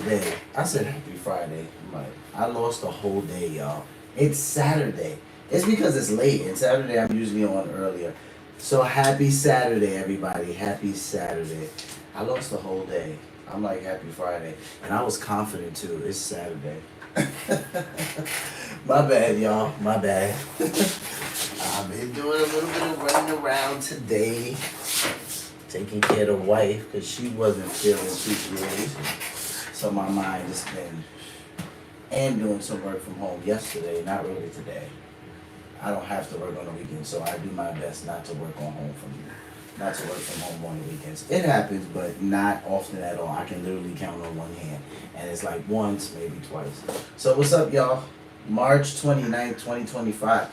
Day. I said happy Friday. I'm like, I lost a whole day, y'all. It's Saturday. It's because it's late, and Saturday I'm usually on earlier. So happy Saturday, everybody. Happy Saturday. I lost the whole day. I'm like, happy Friday. And I was confident too. It's Saturday. My bad, y'all. My bad. I've been doing a little bit of running around today, taking care of the wife because she wasn't feeling too good. So my mind has been, and doing some work from home yesterday, not really today. I don't have to work on the weekends, so I do my best not to work not to work from home on the weekends. It happens, but not often at all. I can literally count on one hand, and it's like once, maybe twice. So what's up, y'all? March 29th, 2025,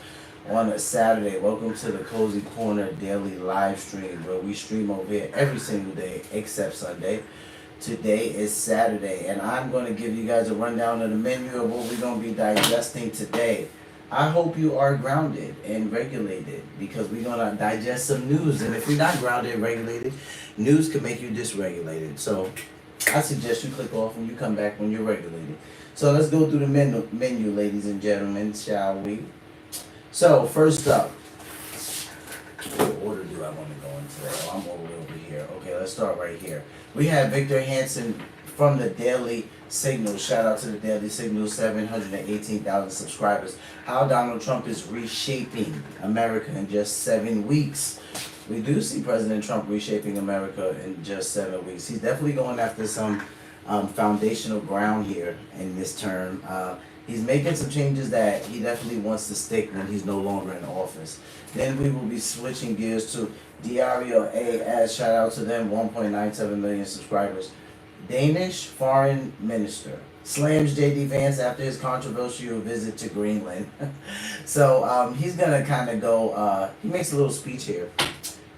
on a Saturday. Welcome to the Cozy Corner daily live stream, where we stream over here every single day except Sunday. Today is Saturday, and I'm going to give you guys a rundown of the menu of what we're going to be digesting today. I hope you are grounded and regulated, because we're going to digest some news. And if you're not grounded and regulated, news can make you dysregulated. So I suggest you click off and you come back when you're regulated. So let's go through the menu, ladies and gentlemen, shall we? So first up, what order do I want to go in today? Oh, I'm all the way over here. Okay, let's start right here. We have Victor Hansen from the Daily Signal. Shout out to the Daily Signal, 718,000 subscribers. How Donald Trump is reshaping America in just 7 weeks. We do see President Trump reshaping America in just 7 weeks. He's definitely going after some foundational ground here in this term. He's making some changes that he definitely wants to stick when he's no longer in office. Then we will be switching gears to Diario AS. Shout out to them, 1.97 million subscribers. Danish Foreign Minister slams J.D. Vance after his controversial visit to Greenland. So he's going to kind of go, he makes a little speech here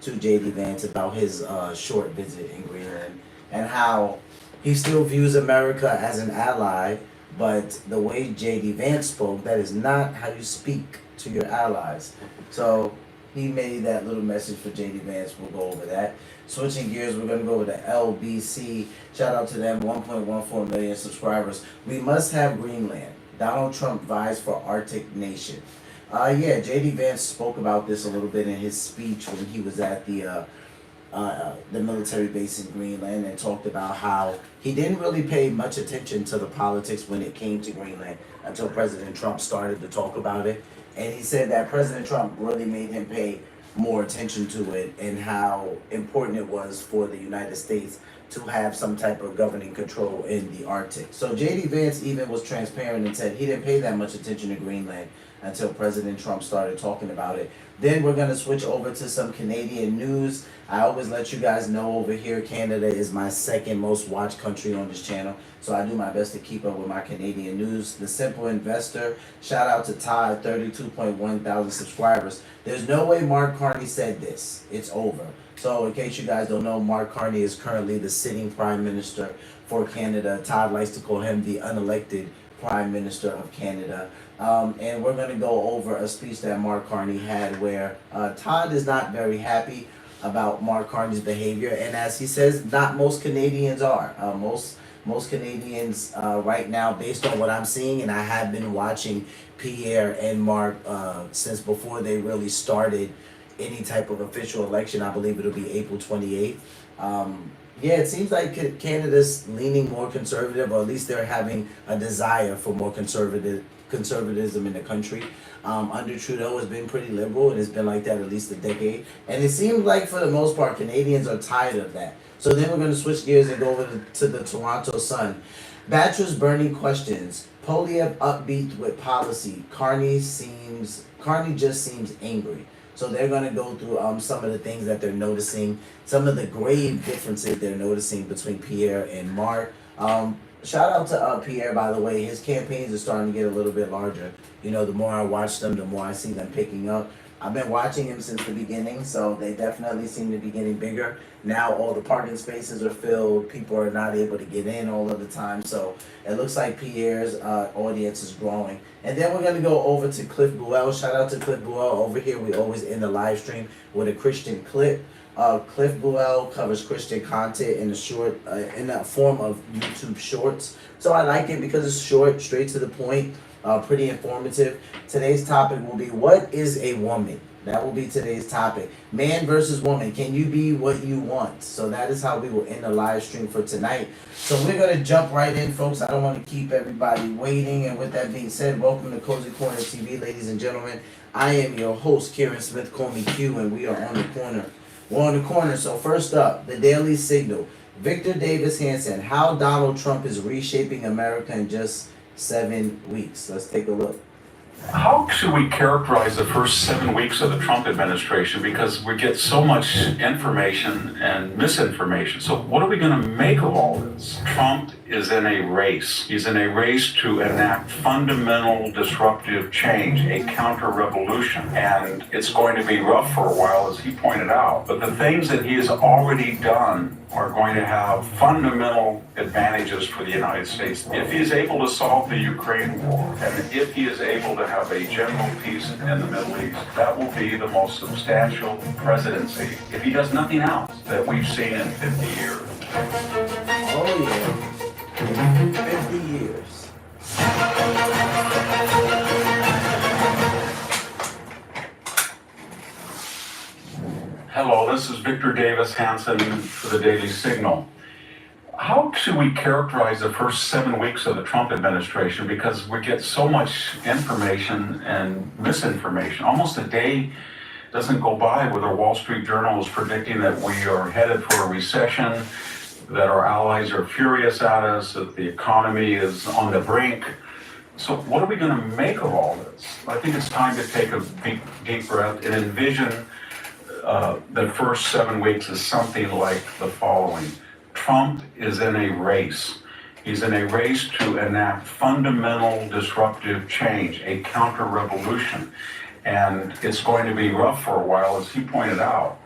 to J.D. Vance about his short visit in Greenland and how he still views America as an ally, but the way J.D. Vance spoke, that is not how you speak to your allies. So he made that little message for J.D. Vance. We'll go over that. Switching gears, we're going to go over to LBC. Shout out to them, 1.14 million subscribers. We must have Greenland. Donald Trump vies for Arctic nation. J.D. Vance spoke about this a little bit in his speech when he was at the military base in Greenland, and talked about how he didn't really pay much attention to the politics when it came to Greenland until President Trump started to talk about it. And he said that President Trump really made him pay more attention to it, and how important it was for the United States to have some type of governing control in the Arctic. So J.D. Vance even was transparent and said he didn't pay that much attention to Greenland until President Trump started talking about it. Then we're going to switch over to some Canadian news. I always let you guys know over here, Canada is my second most watched country on this channel. So I do my best to keep up with my Canadian news. The Simple Investor, shout out to Todd, 32.1 thousand subscribers. There's no way Mark Carney said this. It's over. So in case you guys don't know, Mark Carney is currently the sitting Prime Minister for Canada. Todd likes to call him the unelected Prime Minister of Canada. And we're going to go over a speech that Mark Carney had where Todd is not very happy about Mark Carney's behavior. And as he says, not most Canadians are. Most Canadians right now, based on what I'm seeing, and I have been watching Pierre and Mark since before they really started any type of official election. I believe it'll be April 28th. It seems like Canada's leaning more conservative, or at least they're having a desire for more conservatism in the country. Under Trudeau has been pretty liberal, and it's been like that at least a decade. And it seems like for the most part, Canadians are tired of that. So then we're going to switch gears and go over to the Toronto Sun. Bachelor's burning questions. Poliev upbeat with policy. Carney just seems angry. So they're going to go through some of the things that they're noticing, some of the grave differences they're noticing between Pierre and Mark. Shout out to Pierre, by the way. His campaigns are starting to get a little bit larger. You know, the more I watch them, the more I see them picking up. I've been watching him since the beginning, so they definitely seem to be getting bigger. Now all the parking spaces are filled. People are not able to get in all of the time. So it looks like Pierre's audience is growing. And then we're going to go over to Cliff Buell. Shout out to Cliff Buell. Over here, we always end the live stream with a Christian clip. Cliff Buell covers Christian content in in the form of YouTube shorts. So I like it because it's short, straight to the point, pretty informative. Today's topic will be, what is a woman? That will be today's topic. Man versus woman. Can you be what you want? So that is how we will end the live stream for tonight. So we're going to jump right in, folks. I don't want to keep everybody waiting. And with that being said, welcome to Cozy Corner TV, ladies and gentlemen. I am your host, Kieran Smith, call me Q, and we are on the corner. We're on the corner. So first up, the Daily Signal. Victor Davis Hanson, how Donald Trump is reshaping America in just 7 weeks. Let's take a look. How should we characterize the first 7 weeks of the Trump administration? Because we get so much information and misinformation. So what are we going to make of all this? Trump is in a race. He's in a race to enact fundamental disruptive change, a counter-revolution. And it's going to be rough for a while, as he pointed out. But the things that he has already done are going to have fundamental advantages for the United States. If he is able to solve the Ukraine war, and if he is able to have a general peace in the Middle East, that will be the most substantial presidency, if he does nothing else, that we've seen in 50 years. Oh yeah, 50 years. Hello, this is Victor Davis Hanson for the Daily Signal. How should we characterize the first 7 weeks of the Trump administration? Because we get so much information and misinformation. Almost a day doesn't go by where the Wall Street Journal is predicting that we are headed for a recession, that our allies are furious at us, that the economy is on the brink. So what are we going to make of all this? I think it's time to take a deep breath and envision the first 7 weeks is something like the following. Trump is in a race. He's in a race to enact fundamental disruptive change, a counter-revolution. And it's going to be rough for a while, as he pointed out.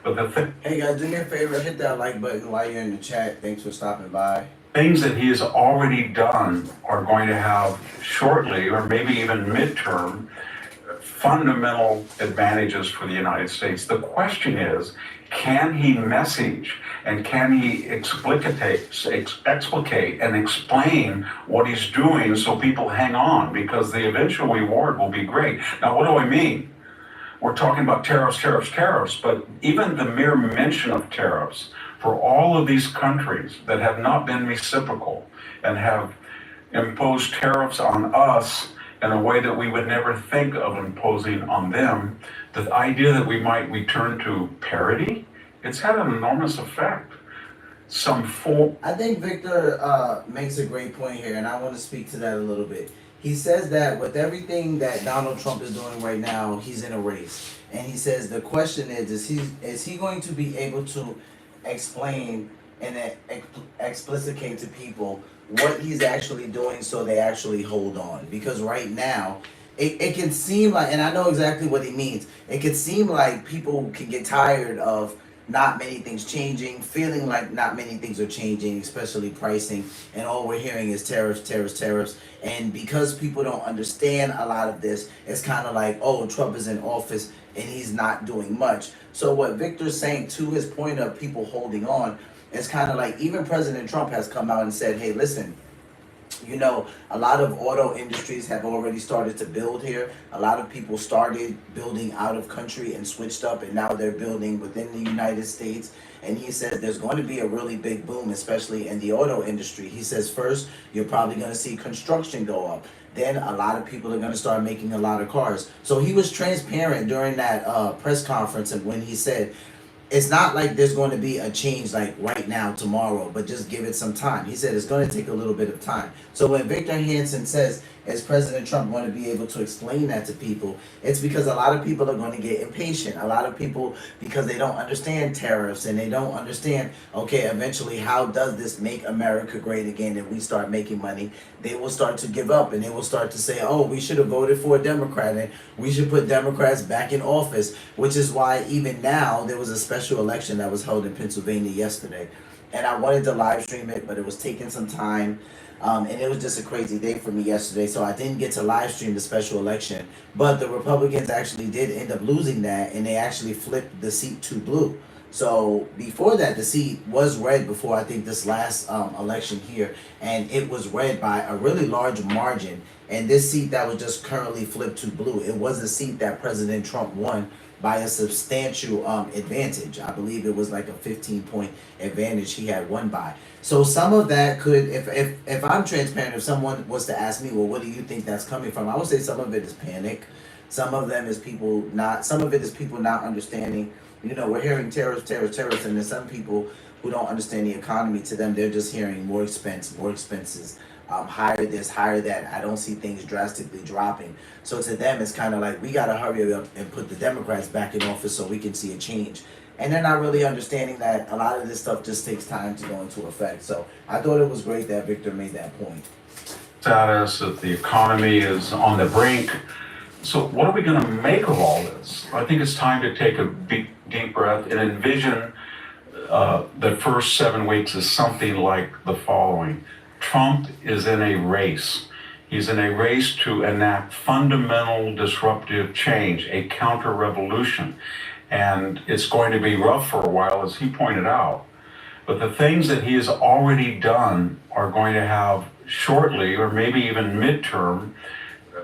But hey guys, do me a favor, hit that like button while you're in the chat. Thanks for stopping by. Things that he has already done are going to have shortly, or maybe even midterm, fundamental advantages for the United States. The question is, can he message and can he explicate and explain what he's doing so people hang on? Because the eventual reward will be great. Now, what do I mean? We're talking about tariffs, but even the mere mention of tariffs for all of these countries that have not been reciprocal and have imposed tariffs on us in a way that we would never think of imposing on them, the idea that we might return to parity, it's had an enormous effect. I think Victor makes a great point here, and I want to speak to that a little bit. He says that with everything that Donald Trump is doing right now, he's in a race. And he says the question is he going to be able to explain and explicate to people what he's actually doing so they actually hold on? Because right now, it can seem like, and I know exactly what he means, it can seem like people can get tired of not many things changing, feeling like not many things are changing, especially pricing, and all we're hearing is tariffs. And because people don't understand a lot of this, it's kind of like, oh, Trump is in office and he's not doing much. So what Victor's saying, to his point of people holding on, it's kind of like even President Trump has come out and said, hey, listen, you know, a lot of auto industries have already started to build here. A lot of people started building out of country and switched up, and now they're building within the United States. And he said there's going to be a really big boom, especially in the auto industry. He says first, you're probably going to see construction go up. Then a lot of people are going to start making a lot of cars. So he was transparent during that press conference, and when he said, it's not like there's going to be a change like right now, tomorrow, but just give it some time. He said it's going to take a little bit of time. So when Victor Hanson says, is President Trump going to be able to explain that to people? It's because a lot of people are going to get impatient. A lot of people, because they don't understand tariffs and they don't understand, okay, eventually how does this make America great again if we start making money? They will start to give up and they will start to say, oh, we should have voted for a Democrat and we should put Democrats back in office, which is why even now there was a special election that was held in Pennsylvania yesterday. And I wanted to live stream it, but it was taking some time. And it was just a crazy day for me yesterday, so I didn't get to live stream the special election. But the Republicans actually did end up losing that, and they actually flipped the seat to blue. So before that, the seat was red before I think this last election here, and it was red by a really large margin. And this seat that was just currently flipped to blue, it was a seat that President Trump won by a substantial advantage. I believe it was like a 15-point advantage he had won by. So some of that could, if I'm transparent, if someone was to ask me, well, what do you think that's coming from? I would say some of it is panic. Some of them is people not. Some of it is people not understanding. You know, we're hearing terrorists, and there's some people who don't understand the economy. To them, they're just hearing more expenses, higher this, higher that. I don't see things drastically dropping. So to them, it's kind of like we gotta hurry up and put the Democrats back in office so we can see a change. And they're not really understanding that a lot of this stuff just takes time to go into effect. So I thought it was great that Victor made that point. Status that the economy is on the brink. So what are we going to make of all this? I think it's time to take a big, deep breath and envision the first 7 weeks as something like the following. Trump is in a race. He's in a race to enact fundamental disruptive change, a counter-revolution. And it's going to be rough for a while, as he pointed out. But the things that he has already done are going to have shortly, or maybe even midterm,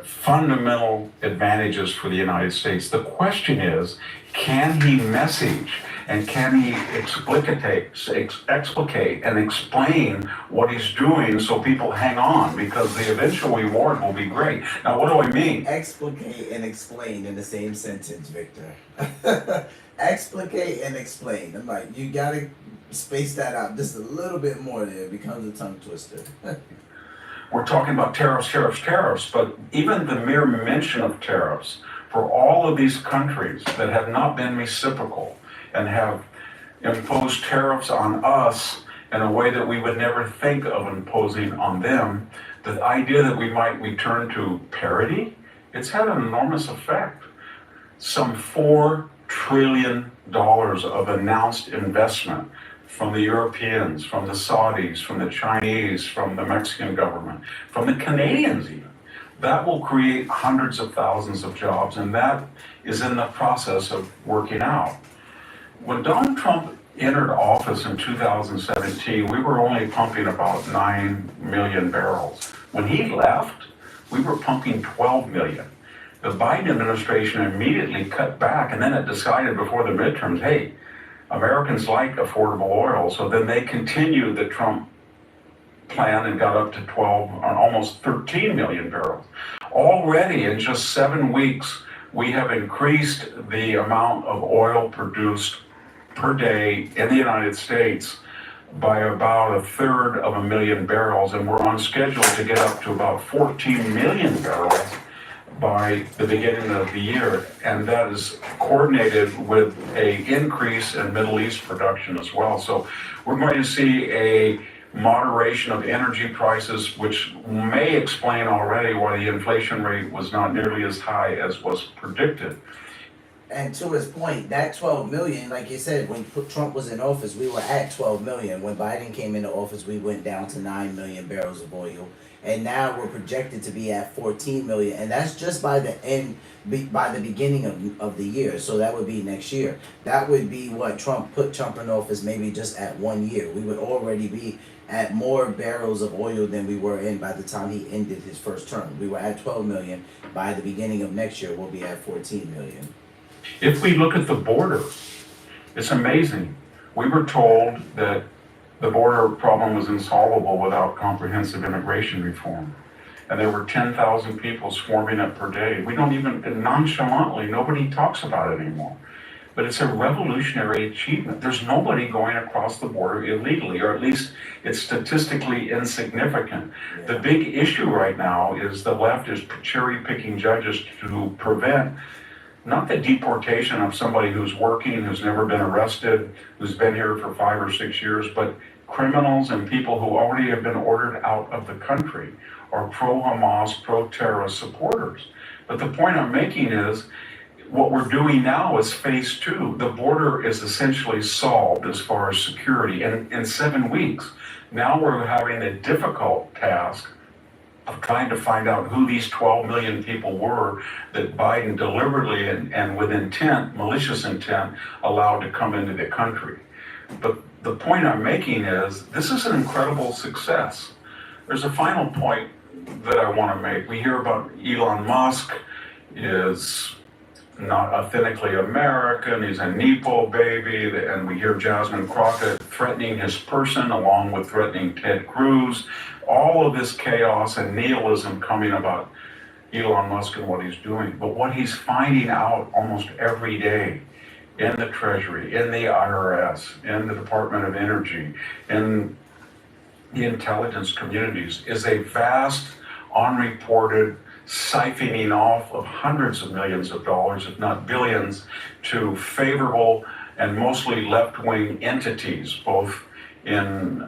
fundamental advantages for the United States. The question is, can he message and can he explicate and explain what he's doing so people hang on, because the eventual reward will be great. Now, what do I mean? Explicate and explain in the same sentence, Victor. Explicate and explain. I'm like, you gotta space that out just a little bit more there. It becomes a tongue twister. We're talking about tariffs, but even the mere mention of tariffs for all of these countries that have not been reciprocal and have imposed tariffs on us in a way that we would never think of imposing on them, the idea that we might return to parity, it's had an enormous effect. Some $4 trillion of announced investment from the Europeans, from the Saudis, from the Chinese, from the Mexican government, from the Canadians even. That will create hundreds of thousands of jobs, and that is in the process of working out. When Donald Trump entered office in 2017, we were only pumping about 9 million barrels. When he left, we were pumping 12 million. The Biden administration immediately cut back, and then it decided before the midterms, hey, Americans like affordable oil, so then they continued the Trump plan and got up to 12, or almost 13 million barrels. Already in just 7 weeks, we have increased the amount of oil produced per day in the United States by about 1/3 of a million barrels, and we're on schedule to get up to about 14 million barrels by the beginning of the year, and that is coordinated with an increase in Middle East production as well. So we're going to see a moderation of energy prices, which may explain already why the inflation rate was not nearly as high as was predicted. And to his point, that 12 million, like you said, when Trump was in office, we were at 12 million. When Biden came into office, we went down to 9 million barrels of oil. And now we're projected to be at 14 million. And that's just by the beginning of the year. So that would be next year. That would be what put Trump in office maybe just at 1 year. We would already be at more barrels of oil than we were in by the time he ended his first term. We were at 12 million. By the beginning of next year, we'll be at 14 million. If we look at the border, it's amazing. We were told that the border problem was insolvable without comprehensive immigration reform. And there were 10,000 people swarming up per day. We don't even, nonchalantly, nobody talks about it anymore. But it's a revolutionary achievement. There's nobody going across the border illegally, or at least it's statistically insignificant. Yeah. The big issue right now is the left is cherry-picking judges to prevent not the deportation of somebody who's working, who's never been arrested, who's been here for 5 or 6 years, but criminals and people who already have been ordered out of the country are pro-Hamas, pro-terrorist supporters. But the point I'm making is, what we're doing now is phase 2. The border is essentially solved as far as security in 7 weeks. Now we're having a difficult task of trying to find out who these 12 million people were that Biden deliberately and with intent, malicious intent, allowed to come into the country. But the point I'm making is this is an incredible success. There's a final point that I want to make. We hear about Elon Musk is not authentically American, he's a Nepo baby, and we hear Jasmine Crockett threatening his person along with threatening Ted Cruz. All of this chaos and nihilism coming about Elon Musk and what he's doing. But what he's finding out almost every day in the Treasury, in the IRS, in the Department of Energy, in the intelligence communities is a vast, unreported siphoning off of hundreds of millions of dollars, if not billions, to favorable and mostly left-wing entities, both in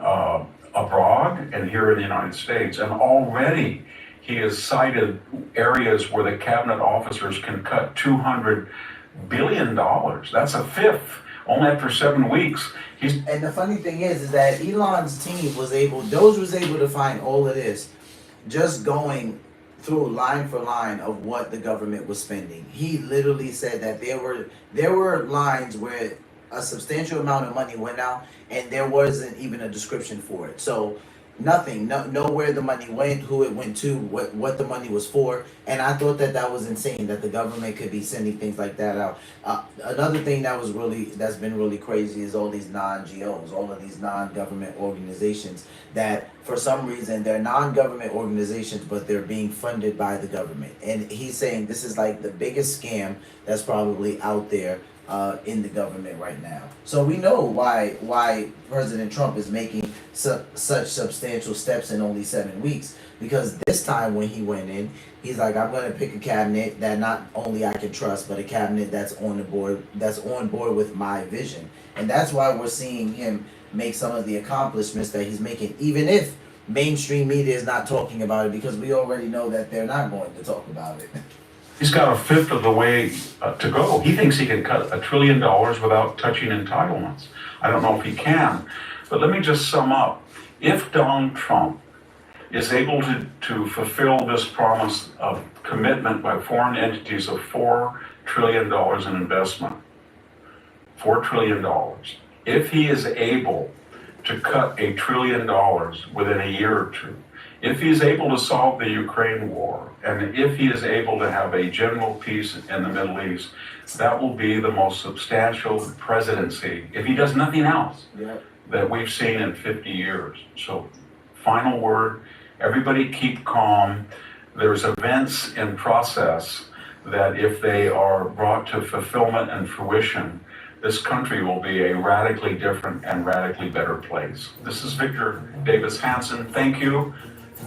abroad and here in the United States. And already he has cited areas where the cabinet officers can cut $200 billion. That's a fifth, only after 7 weeks. And the funny thing is that Elon's team was able to find all of this just going through line for line of what the government was spending. He literally said that there were lines where a substantial amount of money went out and there wasn't even a description for it. So nothing, know where the money went, who it went to, what the money was for. And I thought that was insane that the government could be sending things like that out. Another thing that's been really crazy is all these non-GOs, all of these non-government organizations that for some reason they're non-government organizations, but they're being funded by the government. And he's saying this is like the biggest scam that's probably out there in the government right now. So we know why President Trump is making such substantial steps in only 7 weeks, because this time when he went in, he's like, I'm going to pick a cabinet that not only I can trust, but a cabinet that's on board with my vision. And that's why we're seeing him make some of the accomplishments that he's making, even if mainstream media is not talking about it, because we already know that they're not going to talk about it. He's got a fifth of the way to go. He thinks he can cut $1 trillion without touching entitlements. I don't know if he can, but let me just sum up. If Donald Trump is able to fulfill this promise of commitment by foreign entities of $4 trillion in investment, $4 trillion, if he is able to cut $1 trillion within a year or two, if he is able to solve the Ukraine war, and if he is able to have a general peace in the Middle East, that will be the most substantial presidency, if he does nothing else, that we've seen in 50 years. So, final word, everybody keep calm. There's events in process that if they are brought to fulfillment and fruition, this country will be a radically different and radically better place. This is Victor Davis Hanson. Thank you.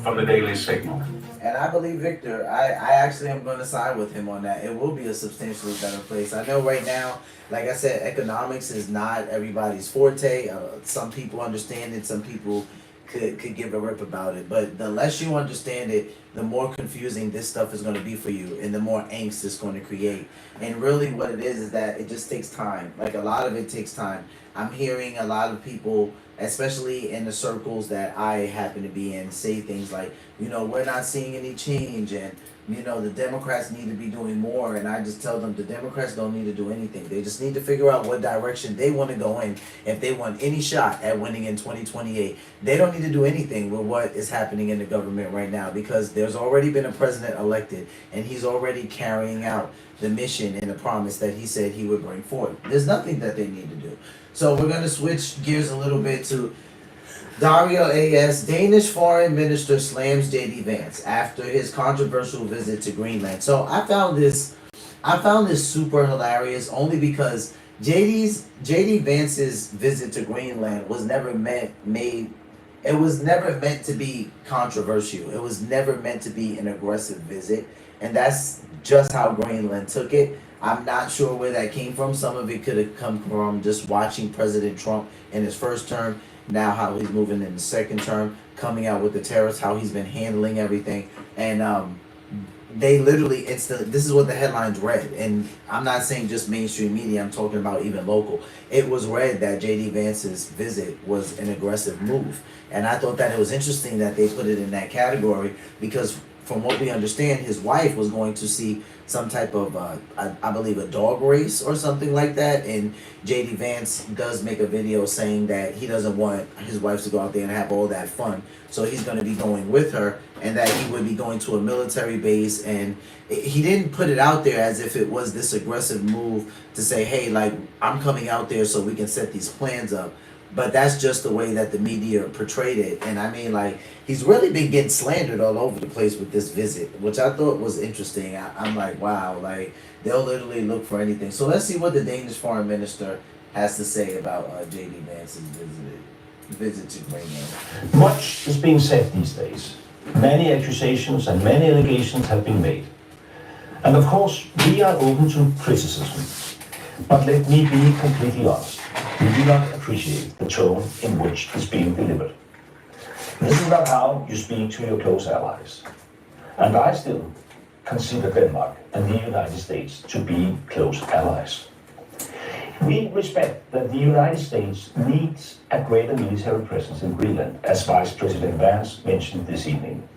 From the Daily Signal. And I believe Victor, I actually am going to side with him on that. It will be a substantially better place. I know right now, like I said, economics is not everybody's forte. Some people understand it, some people could give a rip about it. But the less you understand it, the more confusing this stuff is going to be for you and the more angst it's going to create. And really what it is that it just takes time. Like a lot of it takes time. I'm hearing a lot of people, especially in the circles that I happen to be in, say things like, we're not seeing any change and, the Democrats need to be doing more. And I just tell them the Democrats don't need to do anything. They just need to figure out what direction they want to go in if they want any shot at winning in 2028. They don't need to do anything with what is happening in the government right now, because there's already been a president elected and he's already carrying out the mission and the promise that he said he would bring forth. There's nothing that they need to do. So we're going to switch gears a little bit to Dario A.S. Danish Foreign Minister slams J.D. Vance after his controversial visit to Greenland. So I found this super hilarious only because J.D. Vance's visit to Greenland was never meant to be controversial. It was never meant to be an aggressive visit, and that's just how Greenland took it. I'm not sure where that came from. Some of it could have come from just watching President Trump in his first term, now how he's moving in the second term, coming out with the tariffs, how he's been handling everything. And they literally, this is what the headlines read, and I'm not saying just mainstream media, I'm talking about even local. It was read that JD Vance's visit was an aggressive move, and I thought that it was interesting that they put it in that category, because from what we understand, his wife was going to see some type of I believe a dog race or something like that, and JD Vance does make a video saying that he doesn't want his wife to go out there and have all that fun, so he's going to be going with her, and that he would be going to a military base. And he didn't put it out there as if it was this aggressive move to say, hey, like, I'm coming out there so we can set these plans up. But that's just the way that the media portrayed it. And I mean, like, he's really been getting slandered all over the place with this visit, which I thought was interesting. I'm like, wow, like, they'll literally look for anything. So let's see what the Danish Foreign Minister has to say about J.D. Vance's visit to Greenland. Much is being said these days. Many accusations and many allegations have been made. And of course, we are open to criticism. But let me be completely honest. We do not appreciate the tone in which it's being delivered. This is not how you speak to your close allies. And I still consider Denmark and the United States to be close allies. We respect that the United States needs a greater military presence in Greenland, as Vice President Vance mentioned this evening.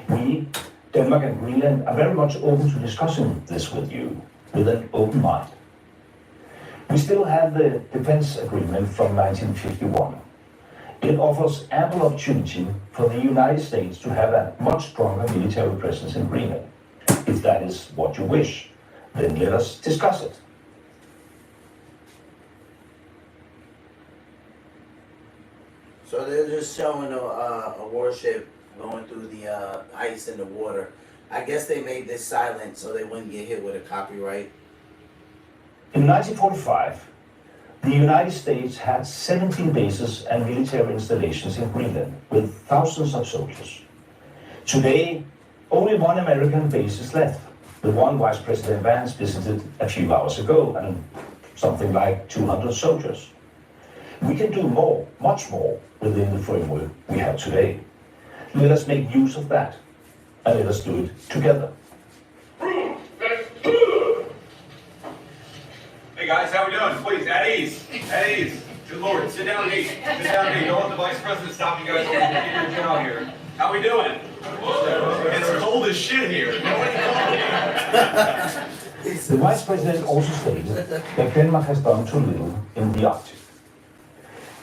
We, Denmark and Greenland, are very much open to discussing this with you, with an open mind. We still have the defense agreement from 1951. It offers ample opportunity for the United States to have a much stronger military presence in Greenland. If that is what you wish, then let us discuss it. So they're just showing a warship going through the ice in the water. I guess they made this silent so they wouldn't get hit with a copyright. In 1945, the United States had 17 bases and military installations in Greenland with thousands of soldiers. Today, only one American base is left, the one Vice President Vance visited a few hours ago, and something like 200 soldiers. We can do more, much more, within the framework we have today. Let us make use of that, and let us do it together. Hey guys, how we doing? Please, at ease. At ease. Good Lord, sit down and eat. Sit down and eat. Don't let the Vice President stop you guys from getting your job here. How we doing? It's cold as shit here. Nobody called me. The Vice President also stated that Denmark has done too little in the Arctic.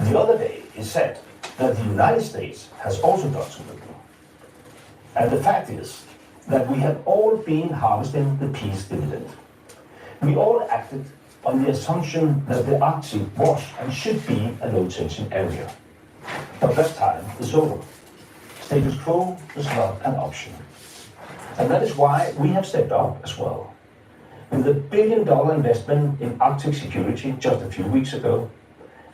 The other day, he said that the United States has also done too little. And the fact is that we have all been harvesting the peace dividend. We all acted on the assumption that the Arctic was and should be a low-tension area. But that time is over. Status quo is not an option. And that is why we have stepped up as well. With a $1 billion investment in Arctic security just a few weeks ago,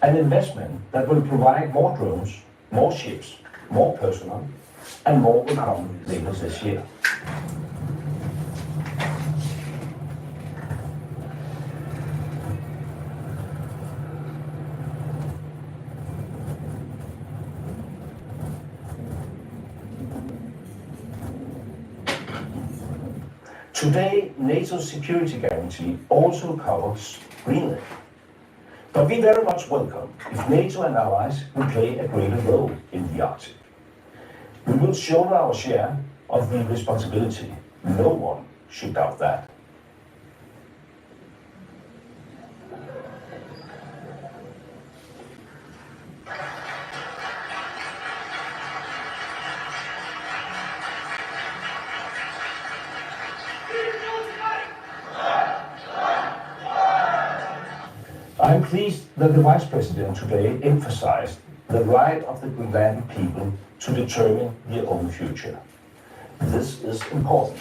an investment that will provide more drones, more ships, more personnel, and more will come later this year. Today, NATO's security guarantee also covers Greenland. But we very much welcome if NATO and allies will play a greater role in the Arctic. We will shoulder our share of the responsibility. No one should doubt that. I'm pleased that the Vice President today emphasized the right of the Greenlandic people to determine their own future. This is important.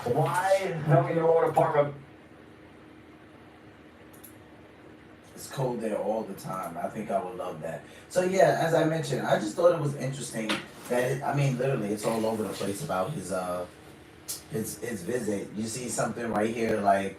Why don't your department? It's cold there all the time. I think I would love that. So yeah, as I mentioned, I just thought it was interesting that literally, it's all over the place about his visit. You see something right here like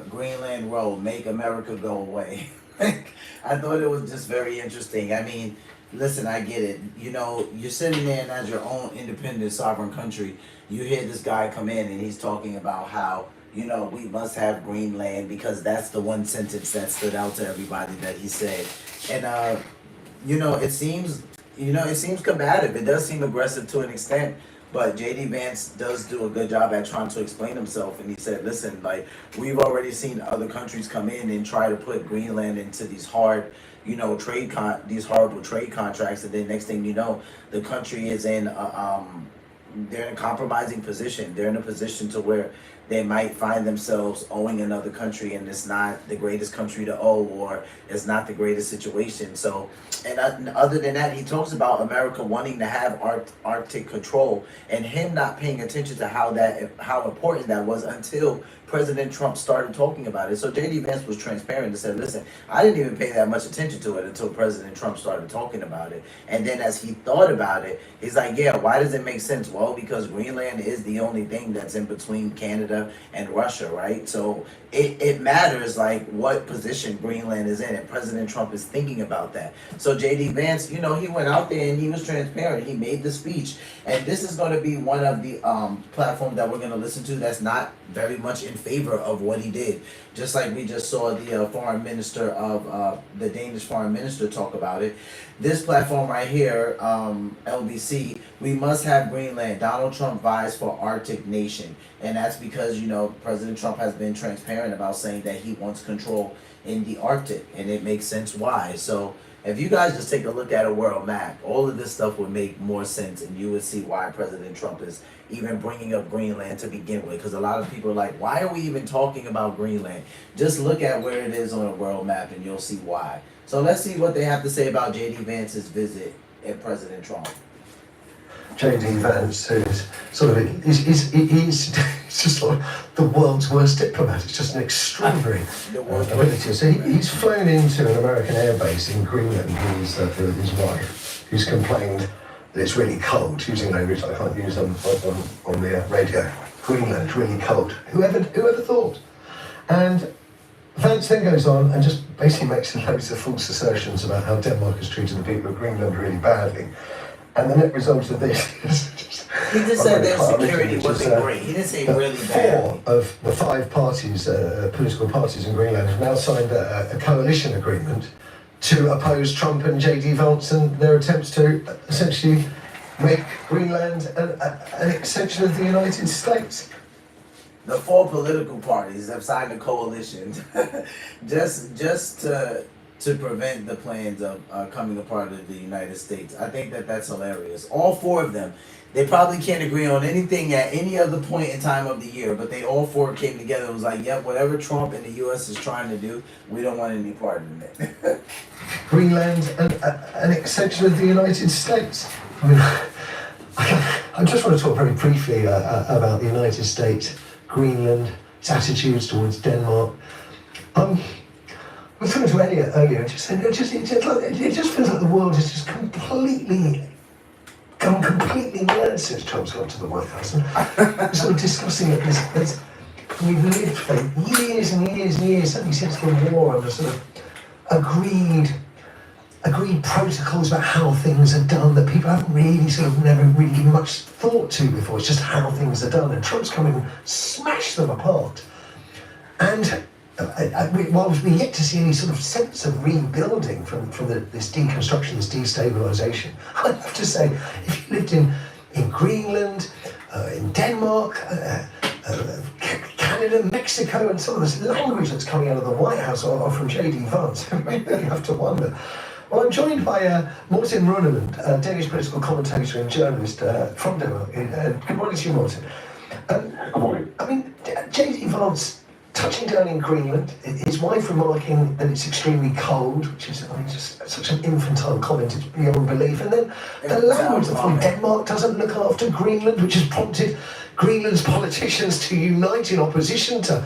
Greenland Road, make America go away. I thought it was just very interesting. I mean, listen, I get it. You know, you're sitting there and as your own independent sovereign country, you hear this guy come in and he's talking about how, you know, we must have Greenland, because that's the one sentence that stood out to everybody that he said. And you know, it seems combative. It does seem aggressive to an extent. But J.D. Vance does do a good job at trying to explain himself. And he said, listen, like, we've already seen other countries come in and try to put Greenland into these hard, you know, these horrible trade contracts. And then next thing you know, the country is in, they're in a compromising position. They're in a position to where they might find themselves owing another country, and it's not the greatest country to owe, or it's not the greatest situation. So, and other than that, he talks about America wanting to have Arctic control, and him not paying attention to how important that was until President Trump started talking about it. So J.D. Vance was transparent and said, listen, I didn't even pay that much attention to it until President Trump started talking about it. And then as he thought about it, he's like, yeah, why does it make sense? Well, because Greenland is the only thing that's in between Canada and Russia, right? So it matters like what position Greenland is in, and President Trump is thinking about that. So J.D. Vance, you know, he went out there and he was transparent. He made the speech. And this is going to be one of the platforms that we're going to listen to that's not very much in favor of what he did. Just like we just saw the foreign minister of the Danish Foreign Minister talk about it. This platform right here, LBC, we must have Greenland. Donald Trump vies for Arctic nation. And that's because, you know, President Trump has been transparent about saying that he wants control in the Arctic. And it makes sense why. So if you guys just take a look at a world map, all of this stuff would make more sense, and you would see why President Trump is even bringing up Greenland to begin with. Because a lot of people are like, why are we even talking about Greenland? Just look at where it is on a world map and you'll see why. So let's see what they have to say about J.D. Vance's visit at President Trump. J.D. Vance is sort of, he's just like the world's worst diplomat. It's just an extraordinary ability. So he's flown into an American airbase in Greenland with his wife, who's complained that it's really cold, using language I can't use on the radio. Greenland, really cold. Whoever thought? And Vance then goes on and just basically makes loads of false assertions about how Denmark has treated the people of Greenland really badly. And the net result of this is just... He just said their security wasn't great. He didn't say really bad. 4 of the 5 parties, political parties in Greenland, have now signed a coalition agreement to oppose Trump and J.D. Vance and their attempts to essentially make Greenland an extension of the United States. The 4 political parties have signed a coalition just to prevent the plans of coming a part of the United States. I think that's hilarious. All 4 of them. They probably can't agree on anything at any other point in time of the year, but they all 4 came together and was like, yep, whatever Trump and the U.S. is trying to do, we don't want any part in it. Greenland, an extension of the United States. I mean, I just want to talk very briefly about the United States, Greenland, its attitudes towards Denmark. I was talking to Elliot earlier, and just said it just feels like the world has just gone completely mad since Trump's got to the White House. And we're sort of discussing it as we've lived for years and years and years, certainly since the war, under sort of agreed protocols about how things are done that people haven't really never really given much thought to before. It's just how things are done, and Trump's come in and smashed them apart. And whilst we yet to see any sort of sense of rebuilding from this deconstruction, this destabilisation, I have to say, if you lived in Greenland, in Denmark, Canada, Mexico, and some of this language that's coming out of the White House or from J.D. Vance, you really have to wonder. Well, I'm joined by Morten Runemand, a Danish political commentator and journalist from Denmark. Good morning to you, Morten. Good morning. I mean, J.D. Vance touching down in Greenland, his wife remarking that it's extremely cold, which is, I mean, just such an infantile comment, it's beyond belief. And then the language from Denmark doesn't look after Greenland, which has prompted Greenland's politicians to unite in opposition to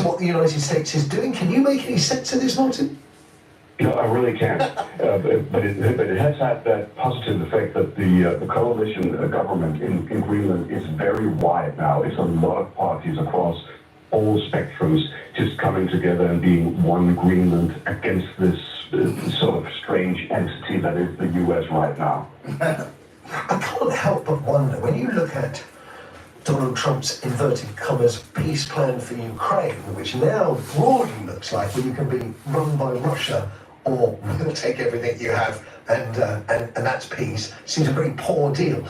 what the United States is doing. Can you make any sense of this, Martin? I really can't. But it has had that positive effect that the coalition government in Greenland is very wide now. It's a lot of parties across all spectrums just coming together and being one Greenland against this sort of strange entity that is the US right now. I can't help but wonder, when you look at Donald Trump's inverted commas peace plan for Ukraine, which now broadly looks like well, you can be run by Russia or we'll take everything you have and that's peace. Seems a very poor deal.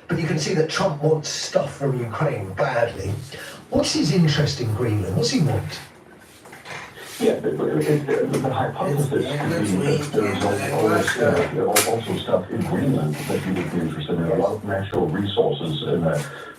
But you can see that Trump wants stuff from Ukraine badly. What's his interest in Greenland? What's he want? Yeah, the hypothesis could be that there's also stuff in Greenland that you would be interested in, a lot of natural resources and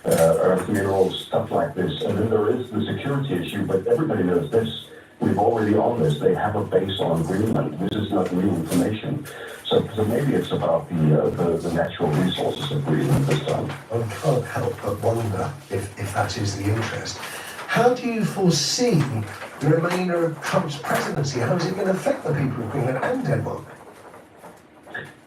earth minerals, stuff like this. And then there is the security issue, but everybody knows this. We've already on this. They have a base on Greenland. This is not new information. So maybe it's about the natural resources of Greenland this time. I can't help but wonder if that is the interest. How do you foresee the remainder of Trump's presidency? How is it going to affect the people of Greenland and Denmark?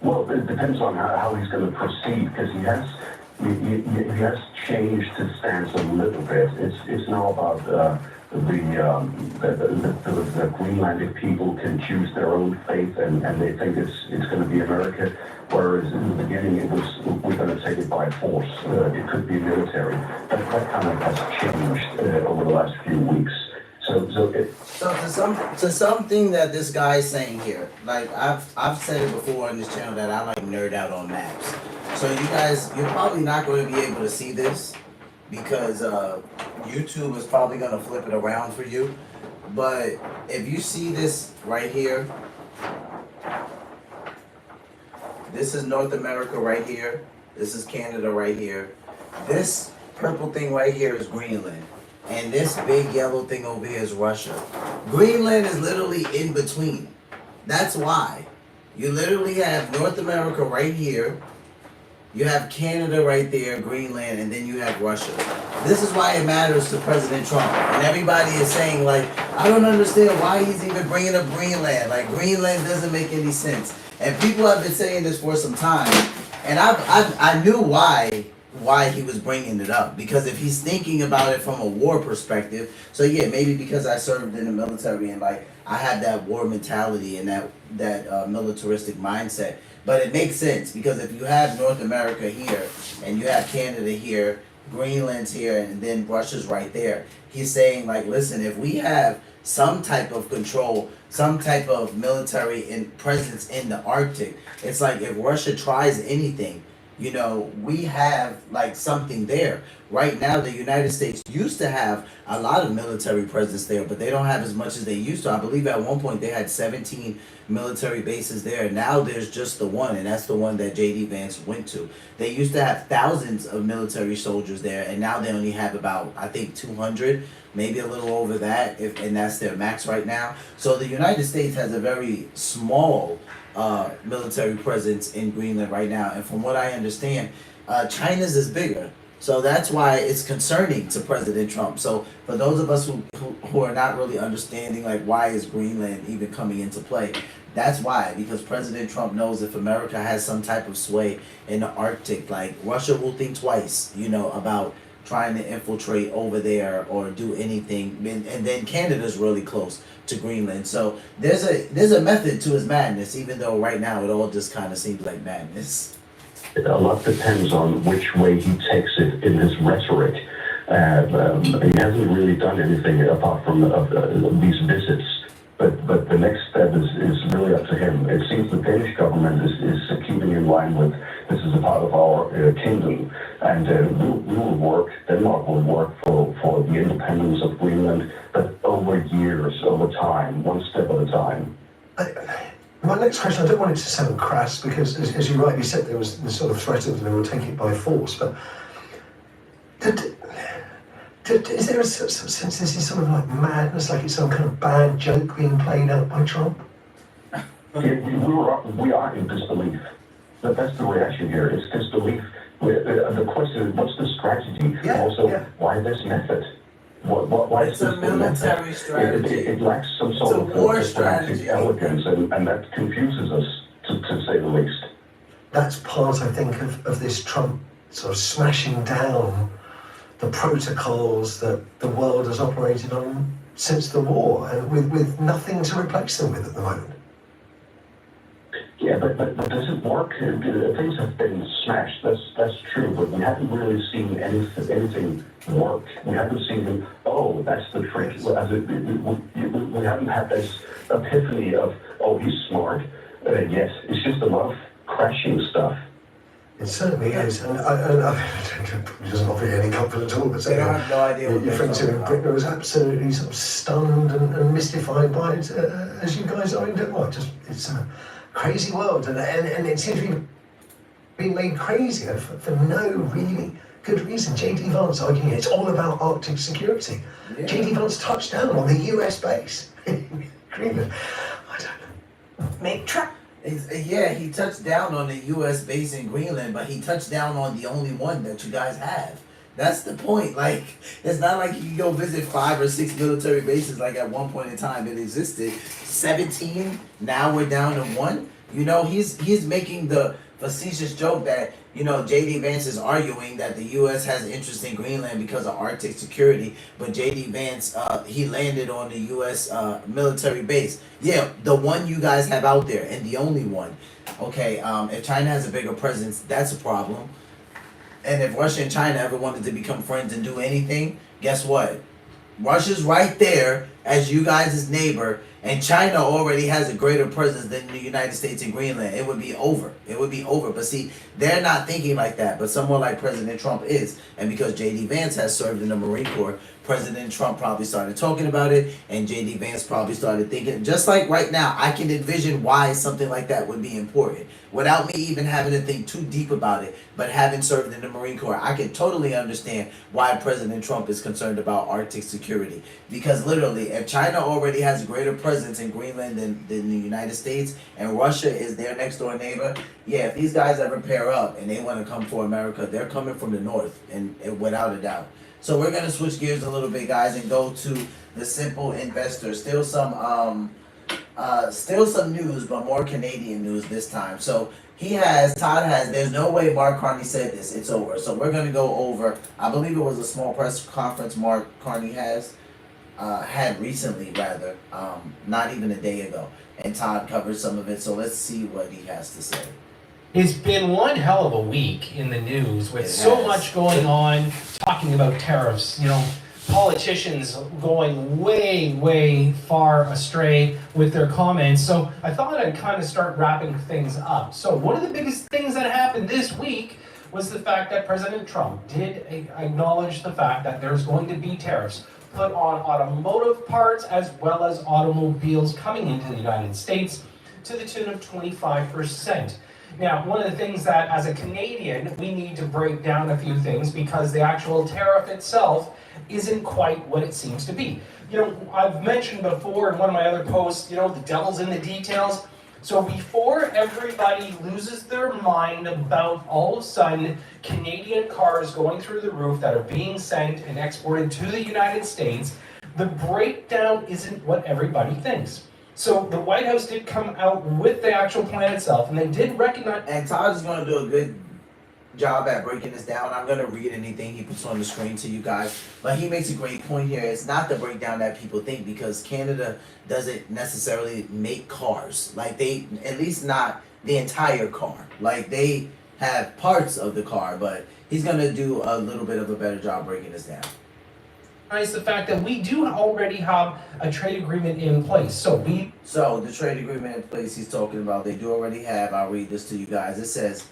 Well, it depends on how he's going to proceed, because he has changed his stance a little bit. It's now about the Greenlandic people can choose their own fate, and they think it's going to be America. Whereas in the beginning it was, we're going to take it by force. It could be military. That kind of has changed over the last few weeks. So to something that this guy's saying here, like I've said it before on this channel that I like nerd out on maps. So you guys, you're probably not going to be able to see this because YouTube is probably going to flip it around for you. But if you see this right here, this is North America right here. This is Canada right here. This purple thing right here is Greenland. And this big yellow thing over here is Russia. Greenland is literally in between. That's why. You literally have North America right here. You have Canada right there, Greenland, and then you have Russia. This is why it matters to President Trump. And everybody is saying, like, I don't understand why he's even bringing up Greenland. Like, Greenland doesn't make any sense. And people have been saying this for some time. And I knew why he was bringing it up, because if he's thinking about it from a war perspective, so yeah, maybe because I served in the military and like I had that war mentality and that militaristic mindset, but it makes sense because if you have North America here and you have Canada here, Greenland's here, and then Russia's right there, he's saying like, listen, if we have some type of control, some type of military presence in the Arctic, it's like if Russia tries anything, you know, we have like something there. Right now, the United States used to have a lot of military presence there, but they don't have as much as they used to. I believe at one point they had 17 military bases there. Now there's just the one, and that's the one that J.D. Vance went to. They used to have thousands of military soldiers there, and now they only have about, I think, 200, maybe a little over that, and that's their max right now. So the United States has a very small military presence in Greenland right now, and from what I understand, China's is bigger. So that's why it's concerning to President Trump. So for those of us who are not really understanding like why is Greenland even coming into play, that's why, because President Trump knows if America has some type of sway in the Arctic, like Russia will think twice, you know, about trying to infiltrate over there or do anything. And then Canada's really close to Greenland. So there's a method to his madness, even though right now it all just kind of seems like madness. A lot depends on which way he takes it in his rhetoric. He hasn't really done anything apart from these visits. But the next step is really up to him. It seems the Danish government is keeping in line with this is a part of our kingdom, and we will work, Denmark will work for the independence of Greenland, but over years, over time, one step at a time. My next question, I don't want it to sound crass, because as you rightly said, there was the sort of threat of they will take it by force, but is there a sense this is sort of like madness, like it's some kind of bad joke being played out by Trump? We are in disbelief. That's the reaction here. It's disbelief. The question is, what's the strategy? Why this method? Why It's is a this thing like that? military strategy. It lacks some It's sort a of war diplomatic strategy. elegance, and that confuses us, to say the least. That's part, I think, of this Trump sort of smashing down the protocols that the world has operated on since the war, and with nothing to replace them with at the moment. Yeah, but does it work? Things have been smashed. That's true, but we haven't really seen anything work. We haven't seen. Oh, that's the trick. We haven't had this epiphany of, oh, he's smart. Yes, it's just a lot of crashing stuff. It certainly is, and it doesn't offer you any comfort at all. But They don't have no idea what your they're friends talking in about. Britain was absolutely sort of stunned and mystified by it, as you guys are in Denmark. Just it's a crazy world, and it seems to be being made crazier for no really good reason. J.D. Vance arguing it's all about Arctic security. Yeah. J.D. Vance touched down on the U.S. base in Greenland. I don't know. Make track. Yeah, he touched down on the U.S. base in Greenland, but he touched down on the only one that you guys have. That's the point. Like, it's not like you can go visit 5 or 6 military bases like at one point in time it existed. 17, now we're down to 1. You know, he's making the facetious joke that, you know, J.D. Vance is arguing that the U.S. has interest in Greenland because of Arctic security, but J.D. Vance, he landed on the U.S. Military base. Yeah, the one you guys have out there, and the only one. Okay, if China has a bigger presence, that's a problem. And if Russia and China ever wanted to become friends and do anything, guess what? Russia's right there as you guys' neighbor, and China already has a greater presence than the United States in Greenland. It would be over. It would be over. But see, they're not thinking like that. But someone like President Trump is. And because J.D. Vance has served in the Marine Corps, President Trump probably started talking about it, and J.D. Vance probably started thinking. Just like right now, I can envision why something like that would be important. Without me even having to think too deep about it, but having served in the Marine Corps, I can totally understand why President Trump is concerned about Arctic security. Because literally, if China already has a greater presence in Greenland than the United States, and Russia is their next door neighbor, yeah, if these guys ever pair up and they want to come for America, they're coming from the north, and without a doubt. So we're gonna switch gears a little bit, guys, and go to the simple investor. Still some news, but more Canadian news this time. So Todd has, there's no way Mark Carney said this, it's over. So we're gonna go over, I believe it was a small press conference Mark Carney had recently, rather, not even a day ago. And Todd covered some of it, so let's see what he has to say. It's been one hell of a week in the news with It so has. much going on, talking about tariffs, you know, politicians going way, way far astray with their comments. So I thought I'd kind of start wrapping things up. So one of the biggest things that happened this week was the fact that President Trump did acknowledge the fact that there's going to be tariffs put on automotive parts as well as automobiles coming into the United States to the tune of 25%. Now, one of the things that, as a Canadian, we need to break down a few things because the actual tariff itself isn't quite what it seems to be. You know, I've mentioned before in one of my other posts, you know, the devil's in the details. So before everybody loses their mind about all of a sudden Canadian cars going through the roof that are being sent and exported to the United States, the breakdown isn't what everybody thinks. So the White House did come out with the actual plan itself, and they did recognize. And Todd is going to do a good job at breaking this down. I'm going to read anything he puts on the screen to you guys. But he makes a great point here. It's not the breakdown that people think, because Canada doesn't necessarily make cars. Like, they, at least not the entire car. Like, they have parts of the car, but he's going to do a little bit of a better job breaking this down. The fact that we do already have a trade agreement in place. So the trade agreement in place he's talking about, they do already have. I'll read this to you guys. It says,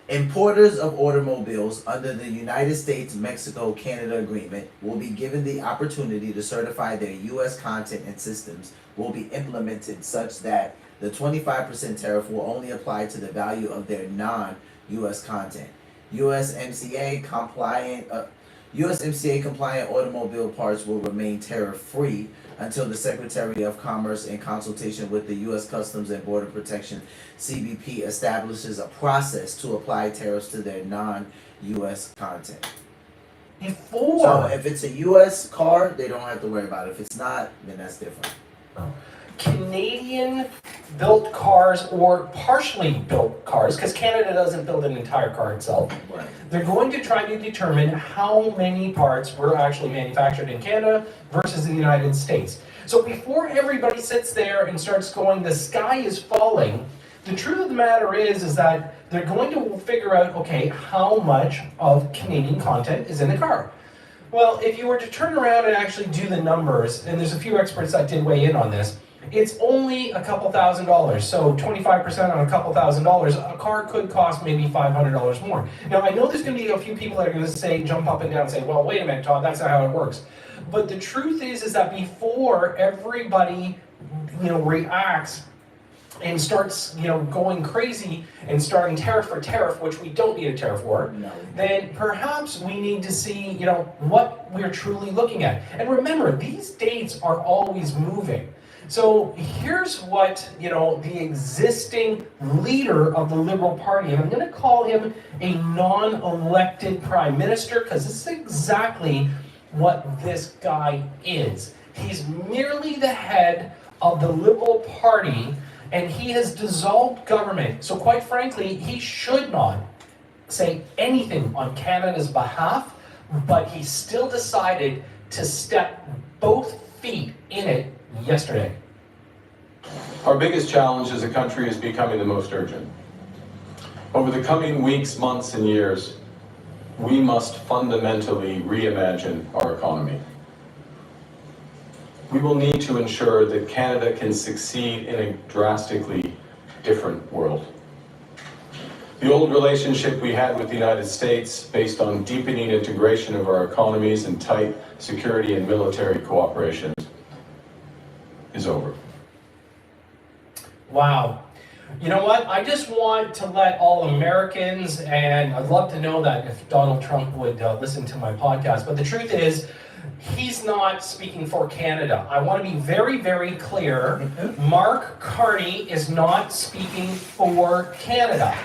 importers of automobiles under the United States-Mexico-Canada agreement will be given the opportunity to certify their U.S. content and systems will be implemented such that the 25% tariff will only apply to the value of their non-U.S. content. USMCA compliant automobile parts will remain tariff-free until the Secretary of Commerce, in consultation with the U.S. Customs and Border Protection, CBP, establishes a process to apply tariffs to their non-U.S. content. Before. So if it's a U.S. car, they don't have to worry about it. If it's not, then that's different. Canadian built cars or partially built cars, because Canada doesn't build an entire car itself. Right. They're going to try to determine how many parts were actually manufactured in Canada versus the United States. So before everybody sits there and starts going, the sky is falling, the truth of the matter is that they're going to figure out, okay, how much of Canadian content is in the car. Well, if you were to turn around and actually do the numbers, and there's a few experts that did weigh in on this, it's only a couple $1,000s. So 25% on a couple $1,000, a car could cost maybe $500 more. Now, I know there's going to be a few people that are going to say, jump up and down and say, well, wait a minute, Todd, that's not how it works. But the truth is that before everybody, reacts and starts, going crazy and starting tariff for tariff, which we don't need a tariff for, then perhaps we need to see, what we're truly looking at. And remember, these dates are always moving. So here's what, the existing leader of the Liberal Party, and I'm going to call him a non-elected prime minister, because this is exactly what this guy is. He's merely the head of the Liberal Party, and he has dissolved government. So quite frankly, he should not say anything on Canada's behalf, but he still decided to step both feet in it yesterday. Our biggest challenge as a country is becoming the most urgent. Over the coming weeks, months, and years, we must fundamentally reimagine our economy. We will need to ensure that Canada can succeed in a drastically different world. The old relationship we had with the United States, based on deepening integration of our economies and tight security and military cooperation, is over. Wow. You know what? I just want to let all Americans, and I'd love to know that if Donald Trump would listen to my podcast, but the truth is, he's not speaking for Canada. I want to be very, very clear. Mark Carney is not speaking for Canada.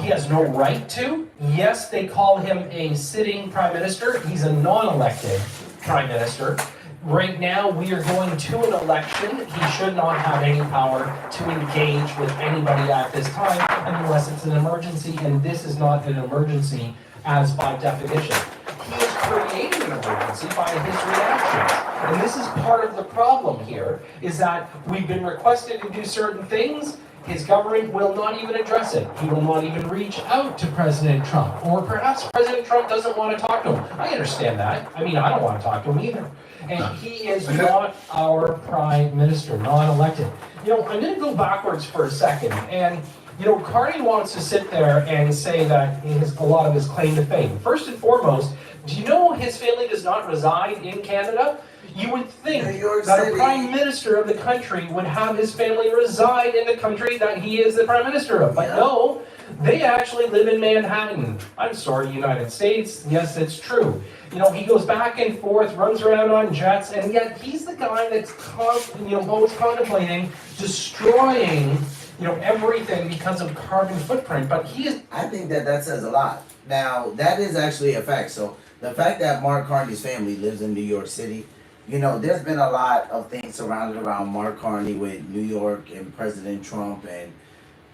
He has no right to. Yes, they call him a sitting prime minister. He's a non-elected prime minister. Right now, we are going to an election. He should not have any power to engage with anybody at this time unless it's an emergency, and this is not an emergency as by definition. He is creating an emergency by his reactions. And this is part of the problem here, is that we've been requested to do certain things. His government will not even address it. He will not even reach out to President Trump. Or perhaps President Trump doesn't want to talk to him. I understand that. I mean, I don't want to talk to him either. And he is not our prime minister, non-elected. I'm going to go backwards for a second. And, Carney wants to sit there and say that a lot of his claim to fame. First and foremost, do you know his family does not reside in Canada? You would think that a prime minister of the country would have his family reside in the country that he is the prime minister of. But no, they actually live in Manhattan. I'm sorry, United States. Yes, it's true. He goes back and forth, runs around on jets, and yet he's the guy that's always contemplating destroying everything because of carbon footprint. But he is. I think that says a lot. Now, that is actually a fact. So the fact that Mark Carney's family lives in New York City, there's been a lot of things surrounded around Mark Carney with New York and President Trump and,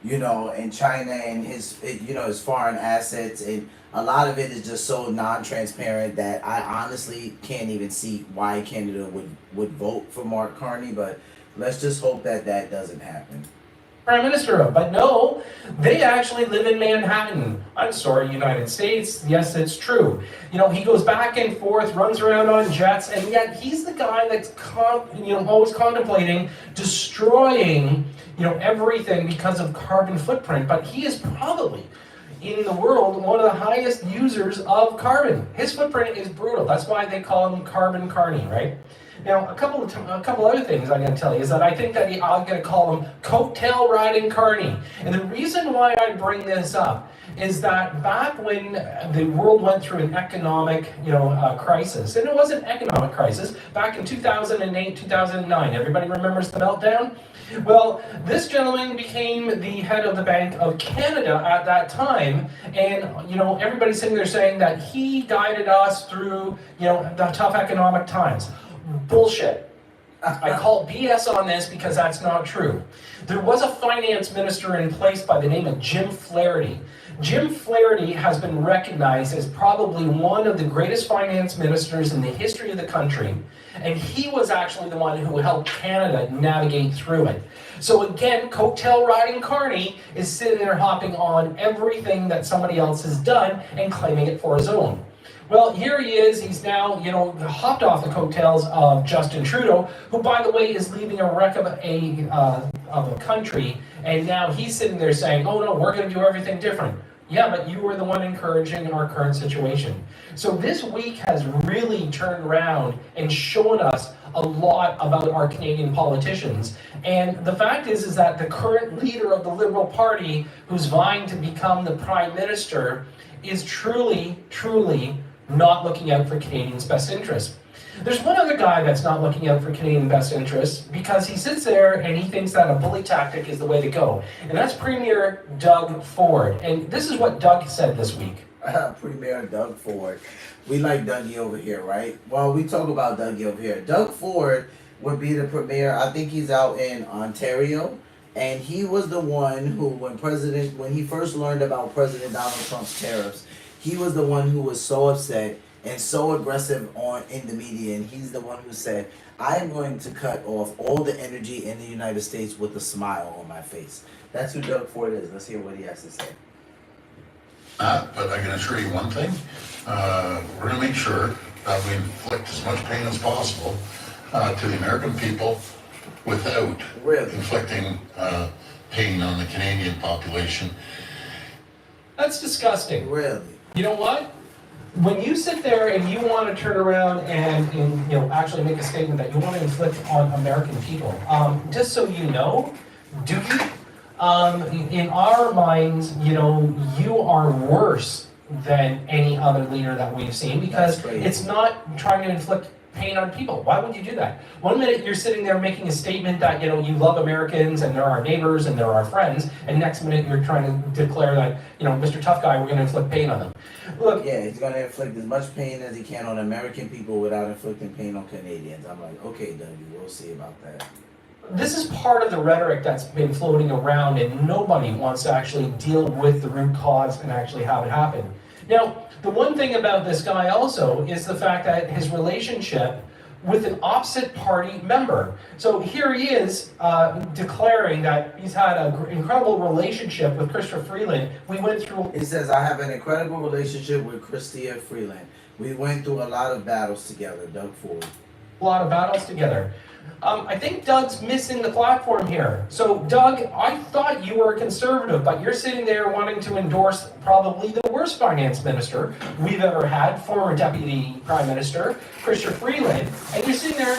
and China and his foreign assets. And a lot of it is just so non-transparent that I honestly can't even see why Canada would vote for Mark Carney. But let's just hope that doesn't happen. Prime Minister of. But no, they actually live in Manhattan. I'm sorry, United States. Yes, it's true. He goes back and forth, runs around on jets, and yet he's the guy that's always contemplating destroying everything because of carbon footprint. But he is probably in the world one of the highest users of carbon. His footprint is brutal. That's why they call him Carbon Carney, right? Now, a couple other things I'm going to tell you is that I think that I'm going to call him coattail riding Carney. And the reason why I bring this up is that back when the world went through an economic, crisis, and it was an economic crisis back in 2008, 2009. Everybody remembers the meltdown? Well, this gentleman became the head of the Bank of Canada at that time, and everybody's sitting there saying that he guided us through the tough economic times. Bullshit. I call BS on this because that's not true. There was a finance minister in place by the name of Jim Flaherty. Jim Flaherty has been recognized as probably one of the greatest finance ministers in the history of the country, and he was actually the one who helped Canada navigate through it. So again, coattail riding Carney is sitting there hopping on everything that somebody else has done and claiming it for his own. Well, here he is. He's now, hopped off the coattails of Justin Trudeau, who, by the way, is leaving a wreck of a country. And now he's sitting there saying, "Oh no, we're going to do everything different." Yeah, but you were the one encouraging our current situation. So this week has really turned around and shown us a lot about our Canadian politicians. And the fact is that the current leader of the Liberal Party, who's vying to become the Prime Minister, is truly not looking out for Canadians' best interests. There's one other guy that's not looking out for Canadian best interests because he sits there and he thinks that a bully tactic is the way to go. And that's Premier Doug Ford. And this is what Doug said this week. Premier Doug Ford. We like Dougie over here, right? Well, we talk about Dougie over here. Doug Ford would be the premier. I think he's out in Ontario. And he was the one who, when he first learned about President Donald Trump's tariffs, he was the one who was so upset and so aggressive in the media, and he's the one who said, "I am going to cut off all the energy in the United States with a smile on my face." That's who Doug Ford is. Let's hear what he has to say. But I can assure you one thing, we're going to make sure that we inflict as much pain as possible to the American people without inflicting pain on the Canadian population. That's disgusting. Really? You know what? When you sit there and you want to turn around and actually make a statement that you want to inflict on American people, just so you know, do you? In our minds, you are worse than any other leader that we've seen because it's not trying to inflict pain on people. Why would you do that? One minute you're sitting there making a statement that you love Americans and they're our neighbors and they're our friends, and next minute you're trying to declare that Mr. Tough Guy, we're going to inflict pain on them. Look, yeah, he's going to inflict as much pain as he can on American people without inflicting pain on Canadians. I'm like, okay, Dougie, we'll see about that. This is part of the rhetoric that's been floating around, and nobody wants to actually deal with the root cause and actually have it happen. Now, the one thing about this guy also is the fact that his relationship with an opposite party member. So here he is declaring that he's had an incredible relationship with Chrystia Freeland. We went through... He says, "I have an incredible relationship with Chrystia Freeland. We went through a lot of battles together," Doug Ford. A lot of battles together. I think Doug's missing the platform here. So, Doug, I thought you were a conservative, but you're sitting there wanting to endorse probably the worst finance minister we've ever had, former deputy prime minister, Chrystia Freeland, and you're sitting there,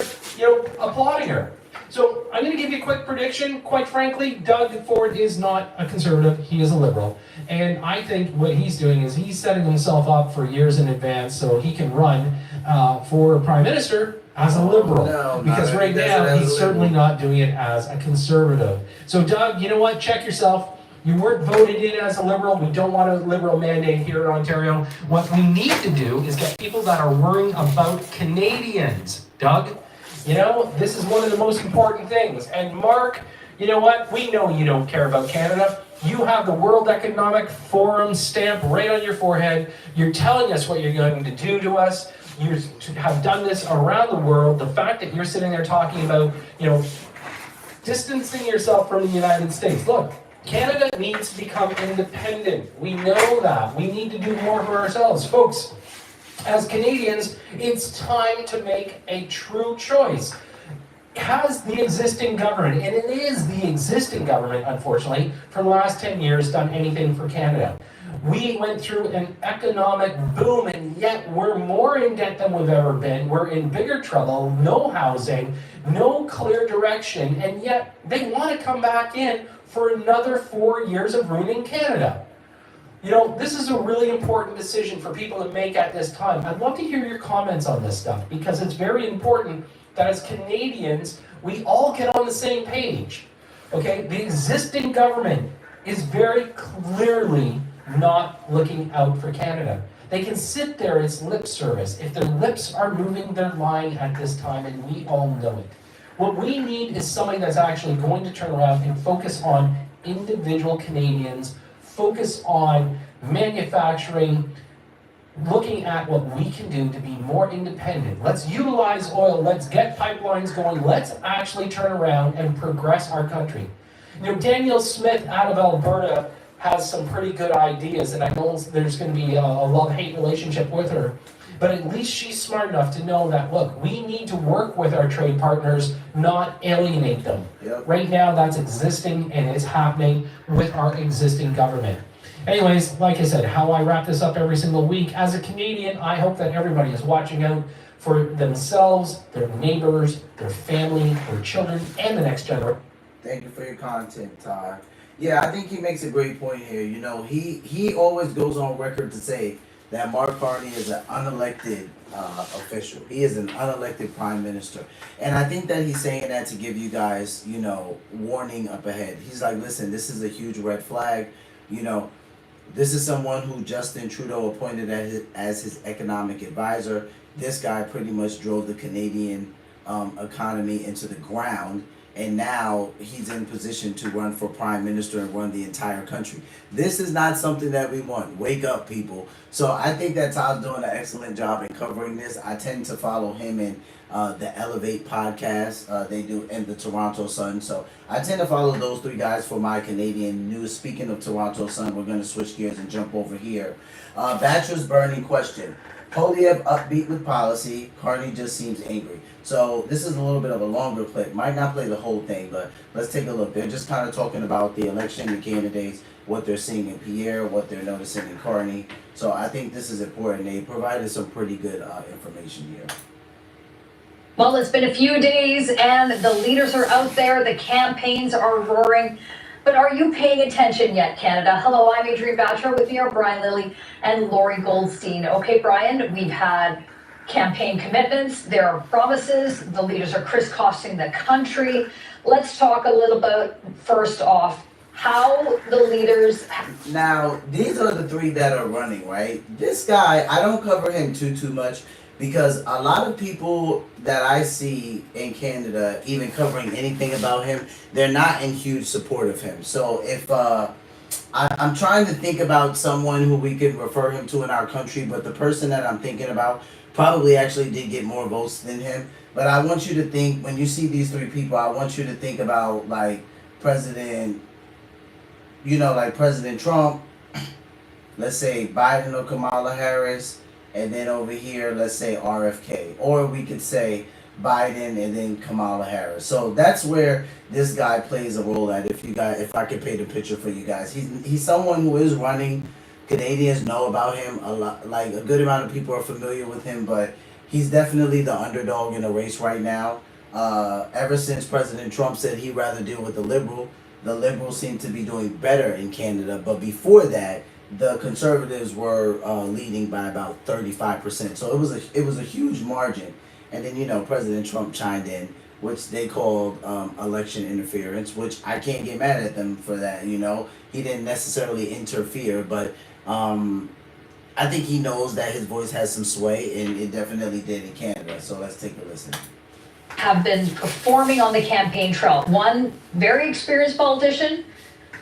applauding her. So, I'm going to give you a quick prediction. Quite frankly, Doug Ford is not a conservative. He is a liberal. And I think what he's doing is he's setting himself up for years in advance so he can run for prime minister as a liberal, because right now he's certainly not doing it as a conservative. So Doug, you know what? Check yourself. You weren't voted in as a liberal. We don't want a liberal mandate here in Ontario. What we need to do is get people that are worrying about Canadians. Doug, this is one of the most important things. And Mark, you know what? We know you don't care about Canada. You have the World Economic Forum stamp right on your forehead. You're telling us what you're going to do to us. You have done this around the world. The fact that you're sitting there talking about, distancing yourself from the United States. Look, Canada needs to become independent. We know that. We need to do more for ourselves. Folks, as Canadians, it's time to make a true choice. Has the existing government, and it is the existing government, unfortunately, for the last 10 years, done anything for Canada? We went through an economic boom, and yet we're more in debt than we've ever been. We're in bigger trouble, no housing, no clear direction, and yet they want to come back in for another 4 years of ruining Canada. You know, this is a really important decision for people to make at this time. I'd love to hear your comments on this stuff because it's very important that as Canadians, we all get on the same page. Okay, the existing government is very clearly not looking out for Canada. They can sit there as lip service if their lips are moving their line at this time, and we all know it. What we need is somebody that's actually going to turn around and focus on individual Canadians, focus on manufacturing, looking at what we can do to be more independent. Let's utilize oil, let's get pipelines going, let's actually turn around and progress our country. You know, Danielle Smith out of Alberta has some pretty good ideas, and I know there's going to be a love-hate relationship with her, but at least she's smart enough to know that, look, we need to work with our trade partners, not alienate them. Yep. Right now, that's existing, and it's happening with our existing government. Anyways, like I said, how I wrap this up every single week, as a Canadian, I hope that everybody is watching out for themselves, their neighbors, their family, their children, and the next generation. Thank you for your content, Ty. Yeah, I think he makes a great point here. You know, he always goes on record to say that Mark Carney is an unelected official. He is an unelected prime minister. And I think that he's saying that to give you guys, you know, warning up ahead. He's like, listen, this is a huge red flag. You know, this is someone who Justin Trudeau appointed as his economic advisor. This guy pretty much drove the Canadian economy into the ground. And now he's in position to run for prime minister and run the entire country. This is not something that we want. Wake up, people. So I think that Todd's doing an excellent job in covering this. I tend to follow him in the Elevate podcast they do, and the Toronto Sun. So I tend to follow those three guys for my Canadian news. Speaking of Toronto Sun, we're going to switch gears and jump over here. Bachelor's burning question. Polyev upbeat with policy. Carney just seems angry. So this is a little bit of a longer clip. Might not play the whole thing, but let's take a look. They're just kind of talking about the election, the candidates, what they're seeing in Pierre, what they're noticing in Carney. So I think this is important. They provided some pretty good information here. Well, it's been a few days and the leaders are out there. The campaigns are roaring. But are you paying attention yet, Canada? Hello, I'm Adrienne Bachelor. With me are Brian Lilly and Lori Goldstein. Okay, Brian, we've had campaign commitments. There are promises. The leaders are crisscrossing the country. Let's talk a little bit, first off, how the leaders... Now, these are the three that are running, right? This guy, I don't cover him too much because a lot of people that I see in Canada, even covering anything about him, they're not in huge support of him. So if I'm trying to think about someone who we could refer him to in our country, but the person that I'm thinking about probably actually did get more votes than him. But I want you to think, when you see these three people, I want you to think about like President, you know, like President Trump, let's say Biden or Kamala Harris, and then over here, let's say RFK. Or we could say Biden and then Kamala Harris. So that's where this guy plays a role at. If I could paint a picture for you guys. He's someone who is running. Canadians know about him a lot, like a good amount of people are familiar with him, but he's definitely the underdog in the race right now. Ever since President Trump said he'd rather deal with the Liberals seem to be doing better in Canada, but before that, the Conservatives were leading by about 35%. So it was a huge margin. And then, you know, President Trump chimed in, which they called election interference, which I can't get mad at them for that, you know. He didn't necessarily interfere, but I think he knows that his voice has some sway, and it definitely did in Canada. So let's take a listen. Have been performing on the campaign trail. One very experienced politician,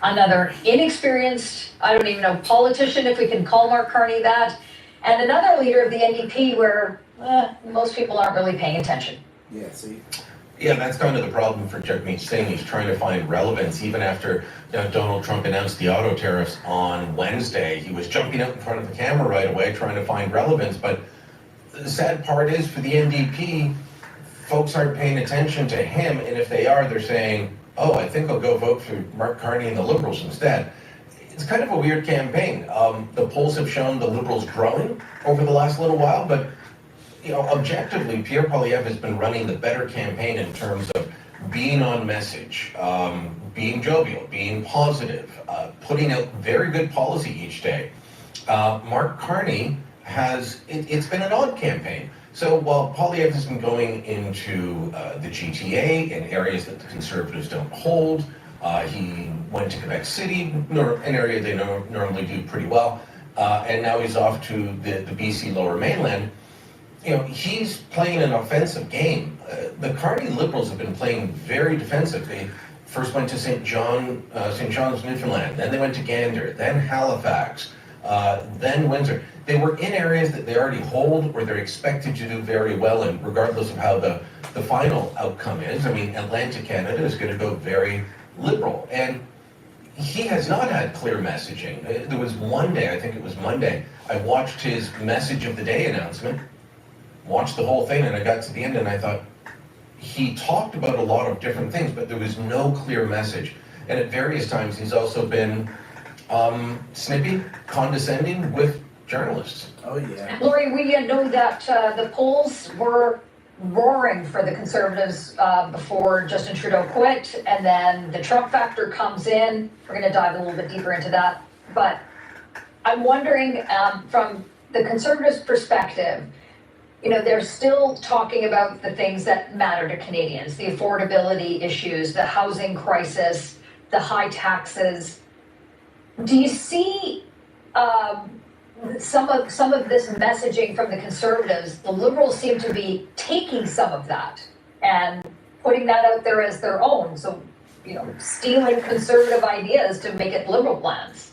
another inexperienced, I don't even know, politician, if we can call Mark Carney that, and another leader of the NDP where most people aren't really paying attention. Yeah, see? Yeah, that's kind of the problem for Jagmeet Singh. He's trying to find relevance. Even after Donald Trump announced the auto tariffs on Wednesday, he was jumping out in front of the camera right away trying to find relevance. But the sad part is for the NDP, folks aren't paying attention to him. And if they are, they're saying, oh, I think I'll go vote for Mark Carney and the Liberals instead. It's kind of a weird campaign. The polls have shown the Liberals growing over the last little while, but you know, objectively, Pierre Poilievre has been running the better campaign in terms of being on message, being jovial, being positive, putting out very good policy each day. Mark Carney it's been an odd campaign. So while Poilievre has been going into the GTA in areas that the Conservatives don't hold, he went to Quebec City, an area they normally do pretty well, and now he's off to the BC Lower Mainland. He's playing an offensive game. The Carney Liberals have been playing very defensive. They first went to St. John's, Newfoundland, then they went to Gander, then Halifax, then Windsor. They were in areas that they already hold where they're expected to do very well, and regardless of how the final outcome is, Atlantic Canada is going to go very Liberal. And he has not had clear messaging. There was one day, I think it was Monday, I watched his message of the day announcement, watched the whole thing, and I got to the end and I thought, he talked about a lot of different things, but there was no clear message. And at various times, he's also been snippy, condescending with journalists. Oh yeah. Lori, we know that the polls were roaring for the Conservatives before Justin Trudeau quit, and then the Trump factor comes in. We're going to dive a little bit deeper into that. But I'm wondering, from the Conservatives' perspective, they're still talking about the things that matter to Canadians, the affordability issues, the housing crisis, the high taxes. Do you see some of this messaging from the Conservatives? The Liberals seem to be taking some of that and putting that out there as their own. So, stealing Conservative ideas to make it Liberal plans.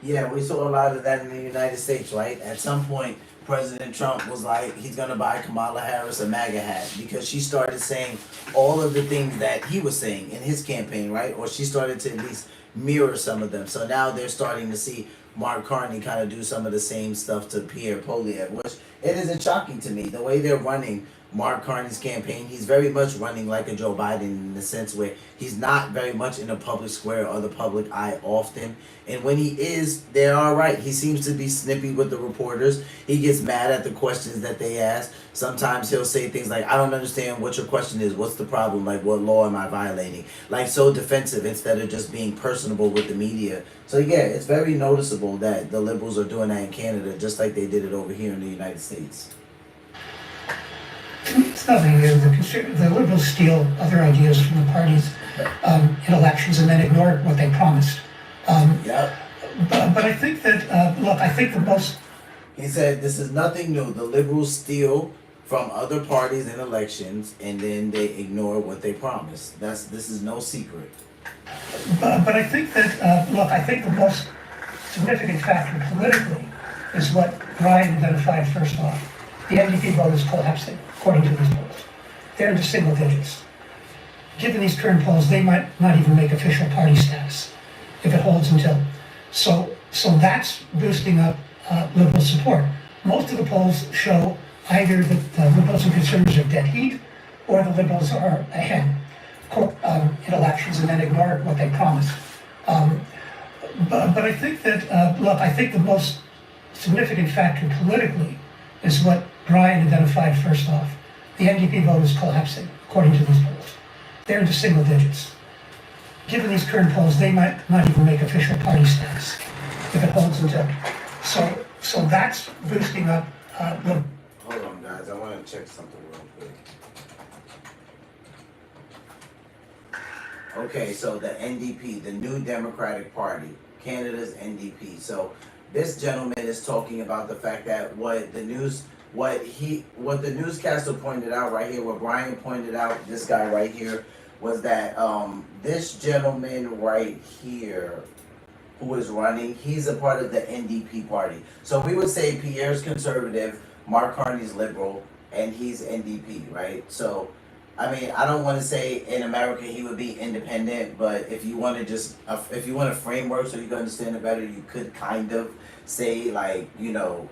Yeah, we saw a lot of that in the United States, right? At some point, President Trump was like, he's going to buy Kamala Harris a MAGA hat because she started saying all of the things that he was saying in his campaign, right? Or she started to at least mirror some of them. So now they're starting to see Mark Carney kind of do some of the same stuff to Pierre Poilievre, which it isn't shocking to me. The way they're running Mark Carney's campaign, he's very much running like a Joe Biden in the sense where he's not very much in the public square or the public eye often. And when he is, they're all right. He seems to be snippy with the reporters. He gets mad at the questions that they ask. Sometimes he'll say things like, I don't understand what your question is. What's the problem? Like, what law am I violating? Like, so defensive instead of just being personable with the media. So yeah, it's very noticeable that the Liberals are doing that in Canada just like they did it over here in the United States. It's nothing new. The Liberals steal other ideas from the parties in elections and then ignore what they promised. But I think that, I think the most... He said this is nothing new. The Liberals steal from other parties in elections and then they ignore what they promised. This is no secret. But I think that, I think the most significant factor politically is what Brian identified first off. The NDP vote is collapsing, according to these polls. They're into single digits. Given these current polls, they might not even make official party status if it holds until. So that's boosting up Liberal support. Most of the polls show either that the Liberals and Conservatives are dead heat, or the Liberals are ahead in elections and then ignore what they promised. But I think that, I think the most significant factor politically is what Brian identified first off. The NDP vote is collapsing, according to these polls. They're into single digits. Given these current polls, they might not even make official party status if it holds until. So that's boosting up. Hold on, guys. I want to check something real quick. Okay, so the NDP, the New Democratic Party, Canada's NDP. So this gentleman is talking about the fact that what the newscaster pointed out right here, what Brian pointed out, this guy right here, was that this gentleman right here who is running, he's a part of the NDP party. So we would say Pierre's conservative, Mark Carney's liberal, and he's NDP, right? So, I mean, I don't want to say in America he would be independent, but if you want to if you want a framework so you can understand it better, you could kind of say like,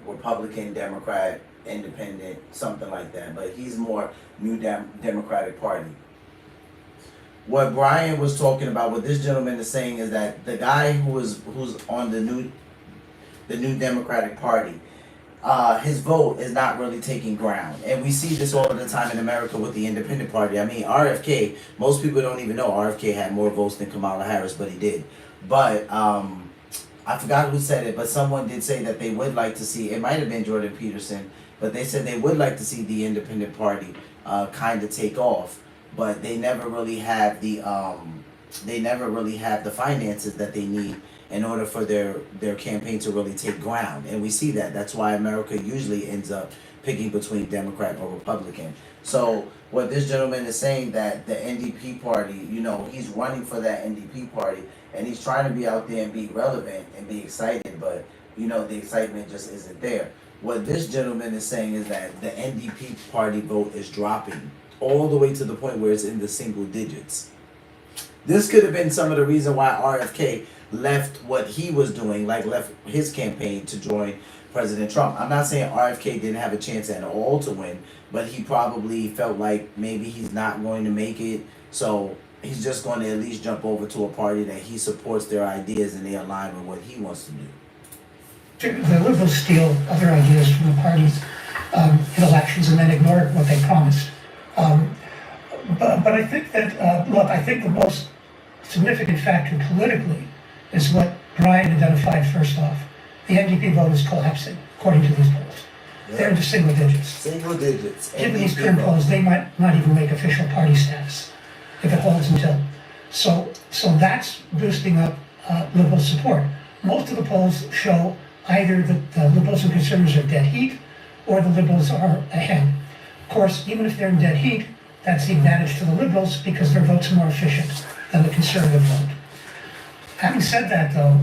Republican, Democrat, independent, something like that. But he's more New Democratic Party. What Brian was talking about, what this gentleman is saying, is that the guy who's on the new Democratic Party, his vote is not really taking ground. And we see this all the time in America with the independent party. I mean, RFK, most people don't even know RFK had more votes than Kamala Harris, but he did. But I forgot who said it, but someone did say that they would like to see, it might have been Jordan Peterson, but they said they would like to see the independent party kind of take off, but they never really have the finances that they need in order for their campaign to really take ground. And we see that. That's why America usually ends up picking between Democrat or Republican. So what this gentleman is saying, that the NDP party, you know, he's running for that NDP party and he's trying to be out there and be relevant and be excited, but you know, the excitement just isn't there. What this gentleman is saying is that the NDP party vote is dropping all the way to the point where it's in the single digits. This could have been some of the reason why RFK left what he was doing, like left his campaign to join President Trump. I'm not saying RFK didn't have a chance at all to win, but he probably felt like maybe he's not going to make it, so he's just going to at least jump over to a party that he supports their ideas and they align with what he wants to do. The Liberals steal other ideas from the parties in elections and then ignore what they promised. But I think that, look, I think the most significant factor politically is what Brian identified first off. The NDP vote is collapsing, according to these polls. Yeah. They're into single digits. Single digits. Given these current polls, they might not even make official party status if it holds until. So that's boosting up Liberal support. Most of the polls show either that the Liberals and Conservatives are dead heat or the Liberals are ahead. Of course, even if they're in dead heat, that's the advantage to the Liberals because their vote's more efficient than the Conservative vote. Having said that, though,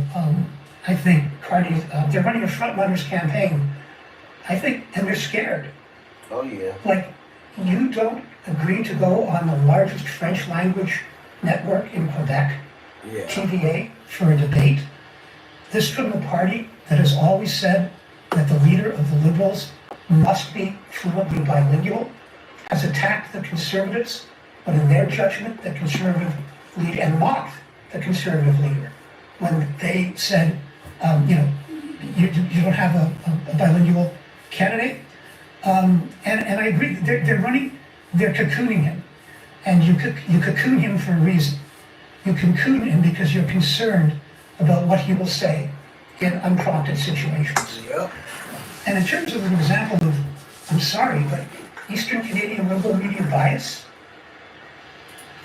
I think Carney, they're running a frontrunners campaign, I think, and they're scared. Oh, yeah. Like, you don't agree to go on the largest French language network in Quebec, Yeah. TVA, for a debate. This from the party that has always said that the leader of the Liberals must be fluently bilingual, has attacked the Conservatives, but in their judgment, the Conservative leader, and mocked the Conservative leader when they said, you don't have a bilingual candidate. And I agree, they're cocooning him. And you cocoon him for a reason. You cocoon him because you're concerned about what he will say in unprompted situations. Yep. And in terms of an example of, I'm sorry, but Eastern Canadian liberal media bias,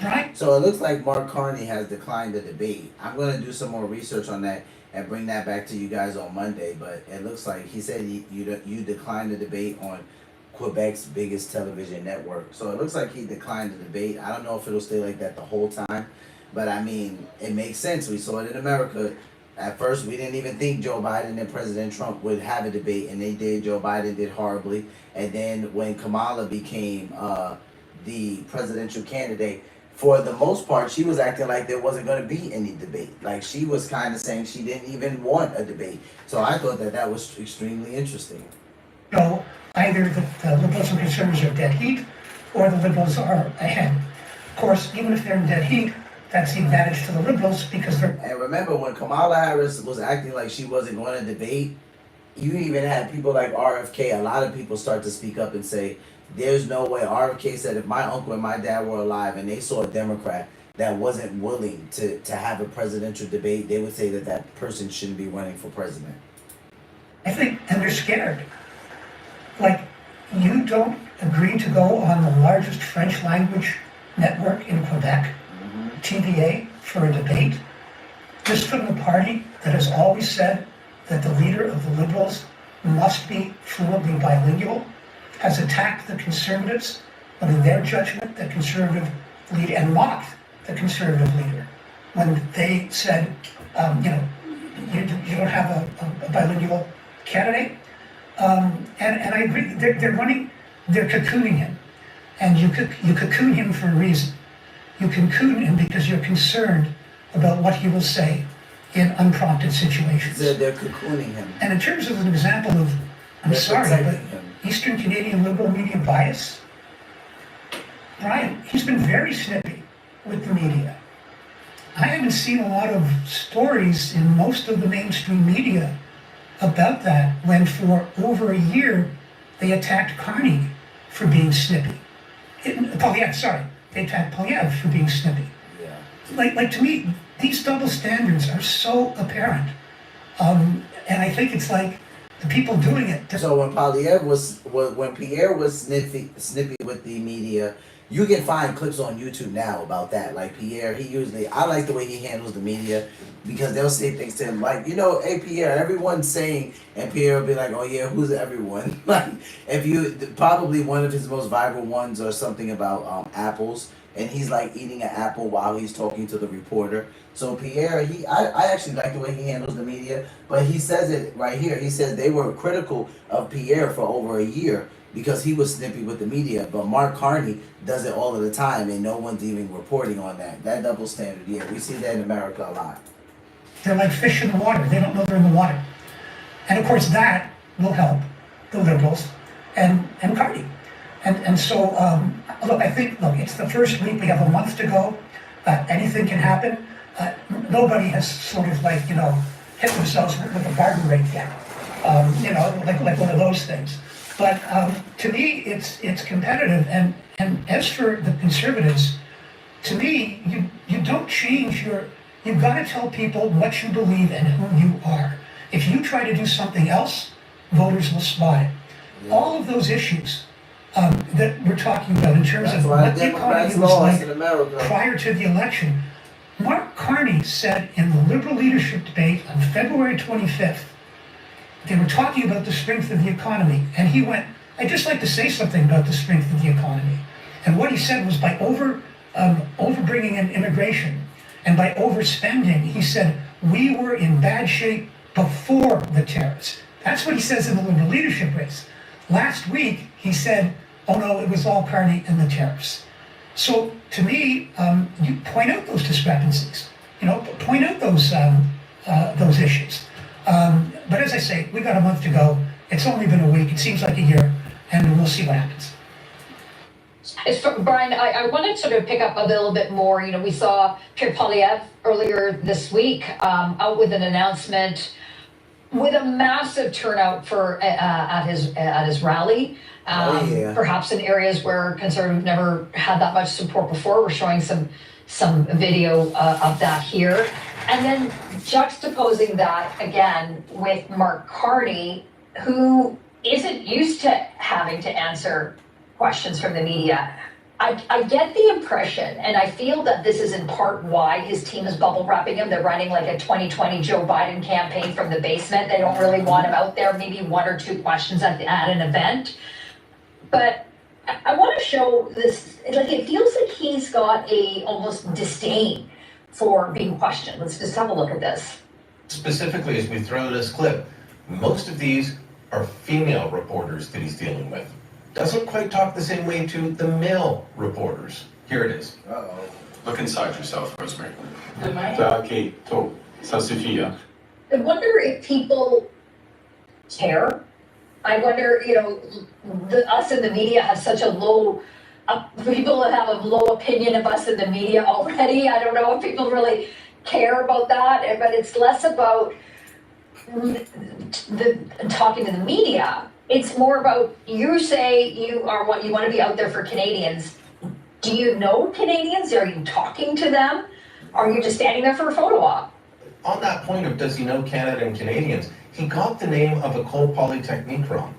right? So it looks like Mark Carney has declined the debate. I'm going to do some more research on that and bring that back to you guys on Monday. But it looks like he said you declined the debate on Quebec's biggest television network. So it looks like he declined the debate. I don't know if it'll stay like that the whole time. But I mean, it makes sense. We saw it in America. At first, we didn't even think Joe Biden and President Trump would have a debate, and they did. Joe Biden did horribly. And then when Kamala became the presidential candidate, for the most part, she was acting like there wasn't going to be any debate. Like, she was kind of saying she didn't even want a debate. So I thought that was extremely interesting. So either the Liberals and Conservatives are dead heat, or the Liberals are ahead. Of course, even if they're in dead heat, that's the advantage to the Liberals because they're... And remember, when Kamala Harris was acting like she wasn't going to debate, you even had people like RFK, a lot of people start to speak up and say, there's no way. RFK said if my uncle and my dad were alive and they saw a Democrat that wasn't willing to have a presidential debate, they would say that that person shouldn't be running for president. I think, and they're scared. Like, you don't agree to go on the largest French language network in Quebec, TVA, for a debate. This from the party that has always said that the leader of the Liberals must be fluently bilingual, has attacked the Conservatives, but in their judgment, the Conservative leader, and mocked the Conservative leader when they said, you don't have a bilingual candidate. And I agree, they're cocooning him. And you cocoon him for a reason. You cocoon him because you're concerned about what he will say in unprompted situations. They're cocooning him. And in terms of an example of, I'm sorry, but Eastern Canadian liberal media bias, Brian, he's been very snippy with the media. I haven't seen a lot of stories in most of the mainstream media about that when for over a year they attacked Carney for being snippy. Polyev, sorry. They attacked Polyev for being snippy. Yeah. Like to me, these double standards are so apparent. And I think it's like the people doing it. So when Pierre was snippy with the media, you can find clips on YouTube now about that. Like Pierre, I like the way he handles the media because they'll say things to him like, hey Pierre, everyone's saying, and Pierre will be like, oh yeah, who's everyone? Like probably one of his most viral ones or something about apples, and he's like eating an apple while he's talking to the reporter. So Pierre, I actually like the way he handles the media, but he says it right here. He says they were critical of Pierre for over a year because he was snippy with the media, but Mark Carney does it all of the time, and no one's even reporting on that. That double standard, yeah, we see that in America a lot. They're like fish in the water. They don't know they're in the water. And of course that will help the Liberals and Carney. And so, look, it's the first week. We have a month to go. Anything can happen. Nobody has sort of hit themselves with a bargain rate yet. Like one of those things. But to me, it's competitive. And as for the Conservatives, to me, you don't change you've got to tell people what you believe and who you are. If you try to do something else, voters will spot it. Yeah. All of those issues that we're talking about in terms of what the economy was like prior to the election, Mark Carney said in the Liberal leadership debate on February 25th, they were talking about the strength of the economy, and he went, I'd just like to say something about the strength of the economy. And what he said was by over-bringing in immigration and by overspending, he said, we were in bad shape before the tariffs. That's what he says in the Liberal leadership race. Last week, he said, oh no, it was all Carney and the tariffs. So to me, you point out those discrepancies, point out those issues. But as I say, we got a month to go. It's only been a week. It seems like a year, and we'll see what happens. Brian, I want to sort of pick up a little bit more. We saw Pierre Polyev earlier this week out with an announcement with a massive turnout for at his rally. Perhaps in areas where Conservatives never had that much support before. We're showing some video of that here. And then juxtaposing that again with Mark Carney, who isn't used to having to answer questions from the media. I get the impression, and I feel that this is in part why his team is bubble wrapping him. They're running like a 2020 Joe Biden campaign from the basement. They don't really want him out there, maybe one or two questions at an event. But I want to show this, it feels like he's got a almost disdain for being questioned. Let's just have a look at this. Specifically, as we throw this clip, most of these are female reporters that he's dealing with. Doesn't quite talk the same way to the male reporters. Here it is. Uh-oh. Look inside yourself, Rosemary. OK, so, ça suffit, hein? I wonder if people care. I wonder, us in the media have such a low, people have a low opinion of us in the media already. I don't know if people really care about that, but it's less about talking to the media. It's more about, you say you want to be out there for Canadians. Do you know Canadians? Are you talking to them? Are you just standing there for a photo op? On that point of does he know Canada and Canadians, he got the name of École Polytechnique wrong.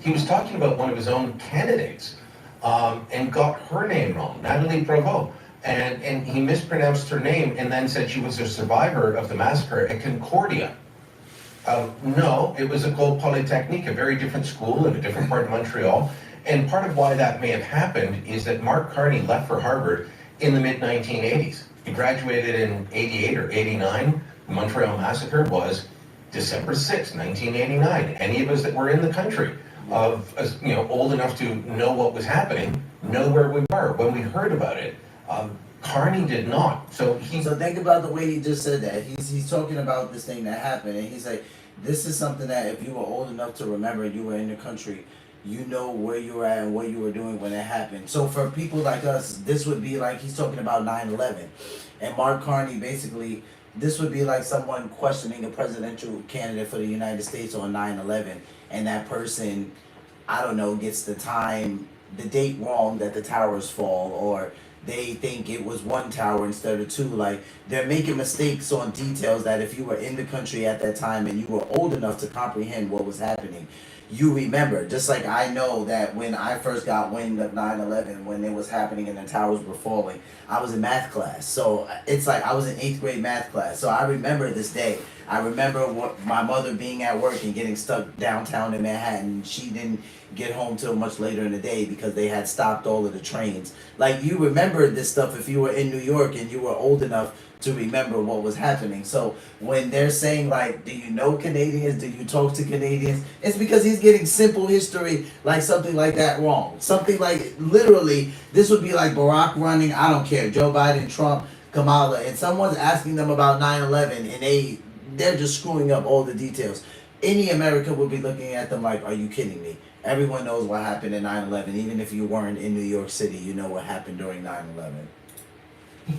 He was talking about one of his own candidates and got her name wrong, Nathalie Provost. And he mispronounced her name and then said she was a survivor of the massacre at Concordia. No, it was École Polytechnique, a very different school in a different part of Montreal. And part of why that may have happened is that Mark Carney left for Harvard in the mid-1980s. He graduated in 88 or 89. The Montreal Massacre was December 6, 1989. Any of us that were in the country, old enough to know what was happening, know where we were when we heard about it. Carney did not. So think about the way he just said that. He's talking about this thing that happened, and he's like, this is something that if you were old enough to remember, you were in the country, you know where you were at and what you were doing when it happened. So for people like us, this would be like he's talking about 9/11. And Mark Carney basically, this would be like someone questioning a presidential candidate for the United States on 9/11, and that person, I don't know, gets the date wrong that the towers fall, or they think it was one tower instead of two. Like, they're making mistakes on details that if you were in the country at that time and you were old enough to comprehend what was happening, you remember. Just like I know that when I first got wind of 9/11, when it was happening and the towers were falling, I was in math class. So it's like I was in 8th grade math class. So I remember this day. I remember what my mother being at work and getting stuck downtown in Manhattan. She didn't get home till much later in the day because they had stopped all of the trains. Like, you remember this stuff if you were in New York and you were old enough to remember what was happening. So when they're saying, like, do you know Canadians? Do you talk to Canadians? It's because he's getting simple history, like something like that, wrong. Something like, literally, this would be like Barack running, I don't care, Joe Biden, Trump, Kamala, and someone's asking them about 9/11 and they're just screwing up all the details. Any American would be looking at them like, are you kidding me? Everyone knows what happened in 9/11. Even if you weren't in New York City, you know what happened during 9/11.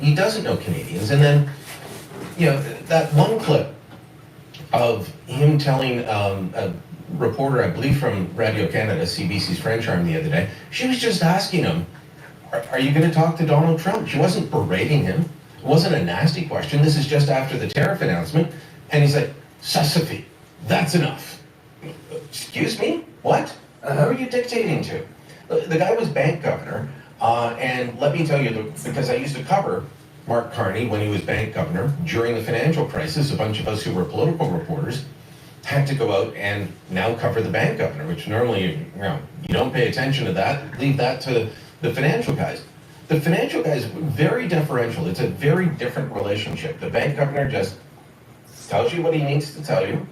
He doesn't know Canadians. And then, that one clip of him telling a reporter, I believe from Radio Canada, CBC's French arm the other day, she was just asking him, are you going to talk to Donald Trump? She wasn't berating him. It wasn't a nasty question. This is just after the tariff announcement. And he's like, ça suffit. That's enough. Excuse me? What? Who are you dictating to? The guy was bank governor. And let me tell you, because I used to cover Mark Carney when he was bank governor during the financial crisis, a bunch of us who were political reporters had to go out and now cover the bank governor, which normally, you don't pay attention to that, leave that to the financial guys. The financial guy is very deferential. It's a very different relationship. The bank governor just tells you what he needs to tell you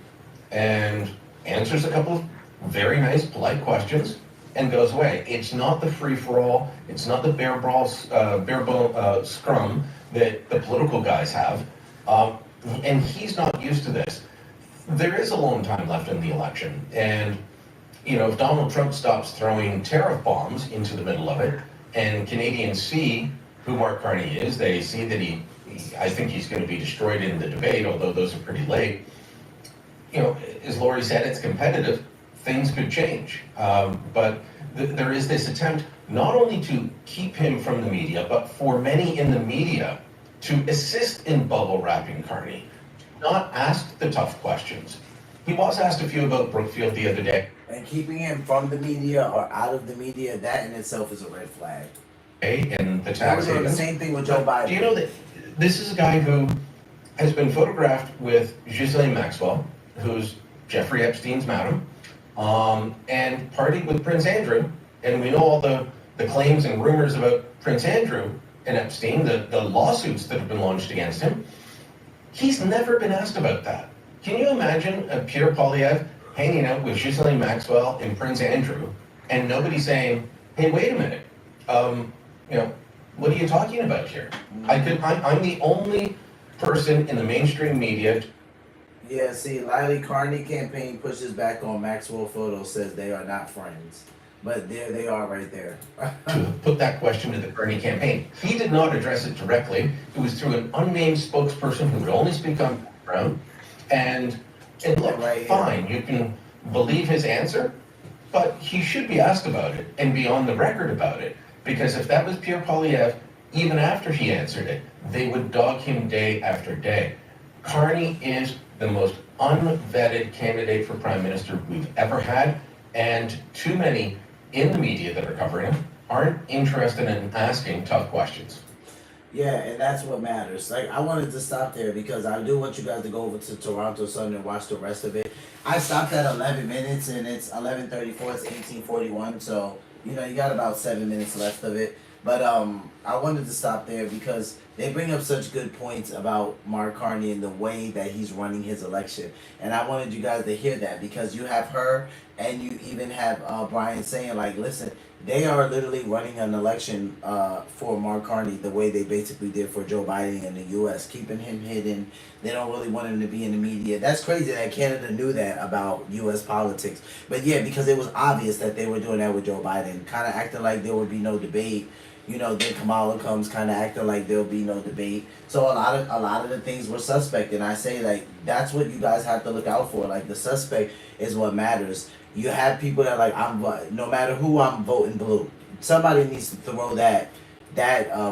and answers a couple of very nice, polite questions and goes away. It's not the free-for-all. It's not the bare bone scrum that the political guys have. And he's not used to this. There is a long time left in the election. And, if Donald Trump stops throwing tariff bombs into the middle of it, and Canadians see who Mark Carney is, they see that I think he's going to be destroyed in the debate, although those are pretty late. As Laurie said, it's competitive. Things could change. But there is this attempt not only to keep him from the media, but for many in the media to assist in bubble wrapping Carney, not ask the tough questions. He was asked a few about Brookfield the other day. And keeping him from the media or out of the media, that in itself is a red flag. And the We're tax doing the havens. same thing with Joe Biden. Do you know that this is a guy who has been photographed with Ghislaine Maxwell, who's Jeffrey Epstein's madam, and partied with Prince Andrew, and we know all the claims and rumors about Prince Andrew and Epstein, the lawsuits that have been launched against him. He's never been asked about that. Can you imagine Pierre Poilievre hanging out with Ghislaine Maxwell and Prince Andrew, and nobody saying, hey, wait a minute, what are you talking about here? I'm the only person in the mainstream media. Yeah, see, Lily Carney campaign pushes back on Maxwell photos, says they are not friends. But there they are right there. To put that question to the Carney campaign. He did not address it directly. It was through an unnamed spokesperson who would only speak on background. And look, Right, fine, you can believe his answer, but he should be asked about it and be on the record about it. Because if that was Pierre Poilievre, even after he answered it, they would dog him day after day. Carney is the most unvetted candidate for prime minister we've ever had, and too many in the media that are covering him aren't interested in asking tough questions. Yeah, and that's what matters. Like, I wanted to stop there because I do want you guys to go over to Toronto Sun and watch the rest of it. I stopped at 11 minutes and it's 11:34, it's 18:41, so you got about 7 minutes left of it. But I wanted to stop there because they bring up such good points about Mark Carney and the way that he's running his election. And I wanted you guys to hear that because you have her and you even have Brian saying, like, listen, they are literally running an election for Mark Carney the way they basically did for Joe Biden in the U.S., keeping him hidden. They don't really want him to be in the media. That's crazy that Canada knew that about U.S. politics. But yeah, because it was obvious that they were doing that with Joe Biden, kind of acting like there would be no debate. Then Kamala comes kind of acting like there'll be no debate. So a lot of the things were suspect, and I say like that's what you guys have to look out for. Like the suspect is what matters. You have people that like no matter who I'm voting blue. Somebody needs to throw that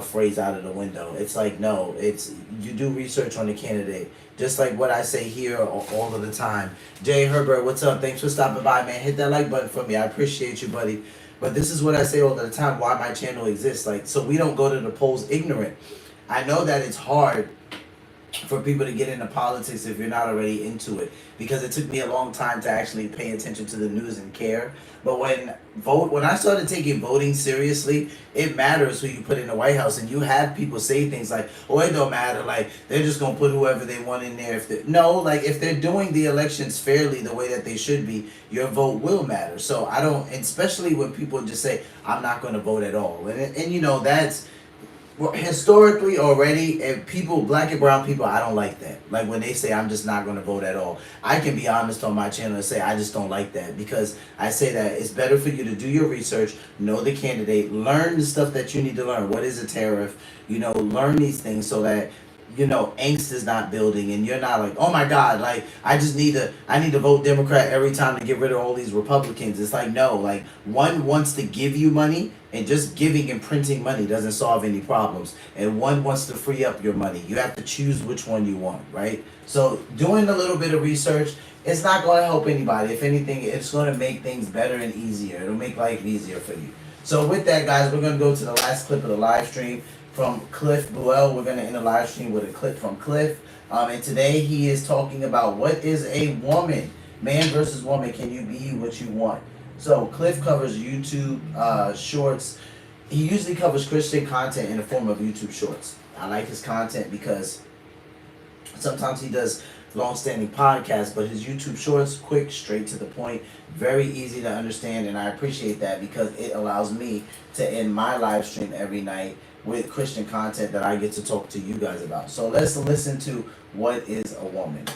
phrase out of the window. It's like no, it's you do research on the candidate. Just like what I say here all of the time. Jay Herbert, what's up? Thanks for stopping by, man. Hit that like button for me. I appreciate you, buddy. But this is what I say all the time, why my channel exists. Like, so we don't go to the polls ignorant. I know that it's hard for people to get into politics if you're not already into it, because it took me a long time to actually pay attention to the news and care. But when I started taking voting seriously, it matters who you put in the White House. And you have people say things like, oh, it don't matter, like they're just gonna put whoever they want in there. If they're doing the elections fairly the way that they should be, your vote will matter. So I don't, especially when people just say I'm not gonna vote at all, and that's historically already, and people, black and brown people, I don't like that. Like when they say I'm just not going to vote at all, I can be honest on my channel and say I just don't like that, because I say that it's better for you to do your research, know the candidate, learn the stuff that you need to learn. What is a tariff? Learn these things so that angst is not building, and you're not like, oh my God, like I need to vote Democrat every time to get rid of all these Republicans. It's like, no, like one wants to give you money, and just giving and printing money doesn't solve any problems. And one wants to free up your money. You have to choose which one you want, right? So doing a little bit of research, it's not going to help anybody. If anything, it's going to make things better and easier. It'll make life easier for you. So with that, guys, we're going to go to the last clip of the live stream from Cliff Buell. We're going to end the live stream with a clip from Cliff. And today he is talking about what is a woman? Man versus woman. Can you be what you want? So Cliff covers YouTube shorts. He usually covers Christian content in the form of YouTube shorts. I like his content because sometimes he does long-standing podcasts, but his YouTube shorts, quick, straight to the point, very easy to understand, and I appreciate that because it allows me to end my live stream every night with Christian content that I get to talk to you guys about. So let's listen to what is a woman.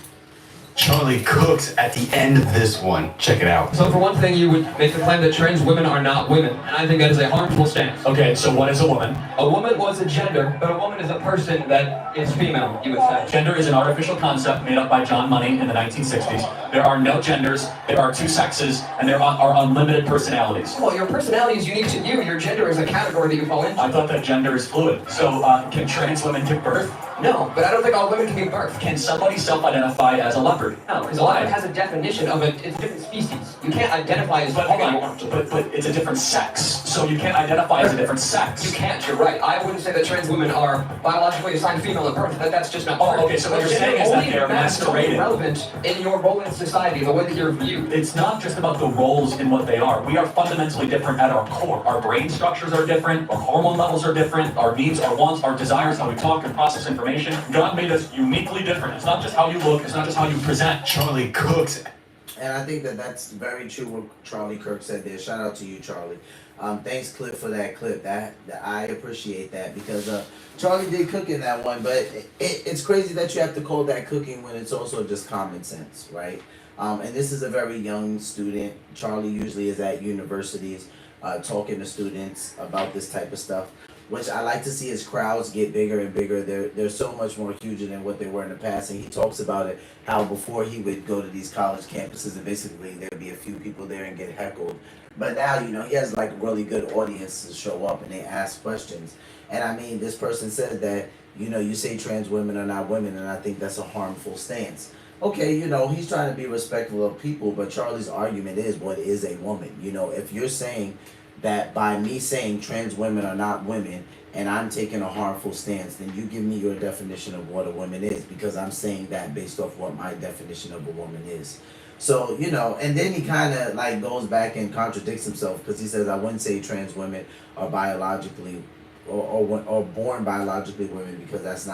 Charlie Cook's at the end of this one. Check it out. So for one thing, you would make the claim that trans women are not women, and I think that is a harmful stance. Okay, so what is a woman? A woman was a gender, but a woman is a person that is female, you would say. Gender is an artificial concept made up by John Money in the 1960s. There are no genders, there are two sexes, and there are unlimited personalities. Well, your personality is unique to you. Your gender is a category that you fall into. I thought that gender is fluid. So can trans women give birth? No, but I don't think all women can give birth. Can somebody self-identify as a leopard? No, because a leopard has a definition of it's a different species. You can't identify as but it's a different sex. So you can't identify as a different sex. You can't, you're right. I wouldn't say that trans women are biologically assigned female at birth. That's just not true. Oh, okay, so what you're saying is that they're masquerading. Relevant in your role in society, the way that you're viewed. It's not just about the roles in what they are. We are fundamentally different at our core. Our brain structures are different, our hormone levels are different, our needs, our wants, our desires, how we talk and process information. God made us uniquely different. It's not just how you look, it's not just how you present. Charlie Cook's. And I think that that's very true what Charlie Kirk said there. Shout out to you, Charlie. Thanks, Cliff, for that clip. That I appreciate that because Charlie did cook in that one, but it's crazy that you have to call that cooking when it's also just common sense, right? And this is a very young student. Charlie usually is at universities talking to students about this type of stuff, which I like to see his crowds get bigger and bigger. They're so much more huger than what they were in the past. And he talks about it, how before he would go to these college campuses and basically there'd be a few people there and get heckled. But now, he has like a really good audience to show up and they ask questions. And I mean, this person said that, you say trans women are not women, and I think that's a harmful stance. Okay, he's trying to be respectful of people, but Charlie's argument is, what is a woman? If you're saying that by me saying trans women are not women and I'm taking a harmful stance, then you give me your definition of what a woman is, because I'm saying that based off what my definition of a woman is. So, and then he kind of like goes back and contradicts himself, because he says, I wouldn't say trans women are biologically or born biologically women, because that's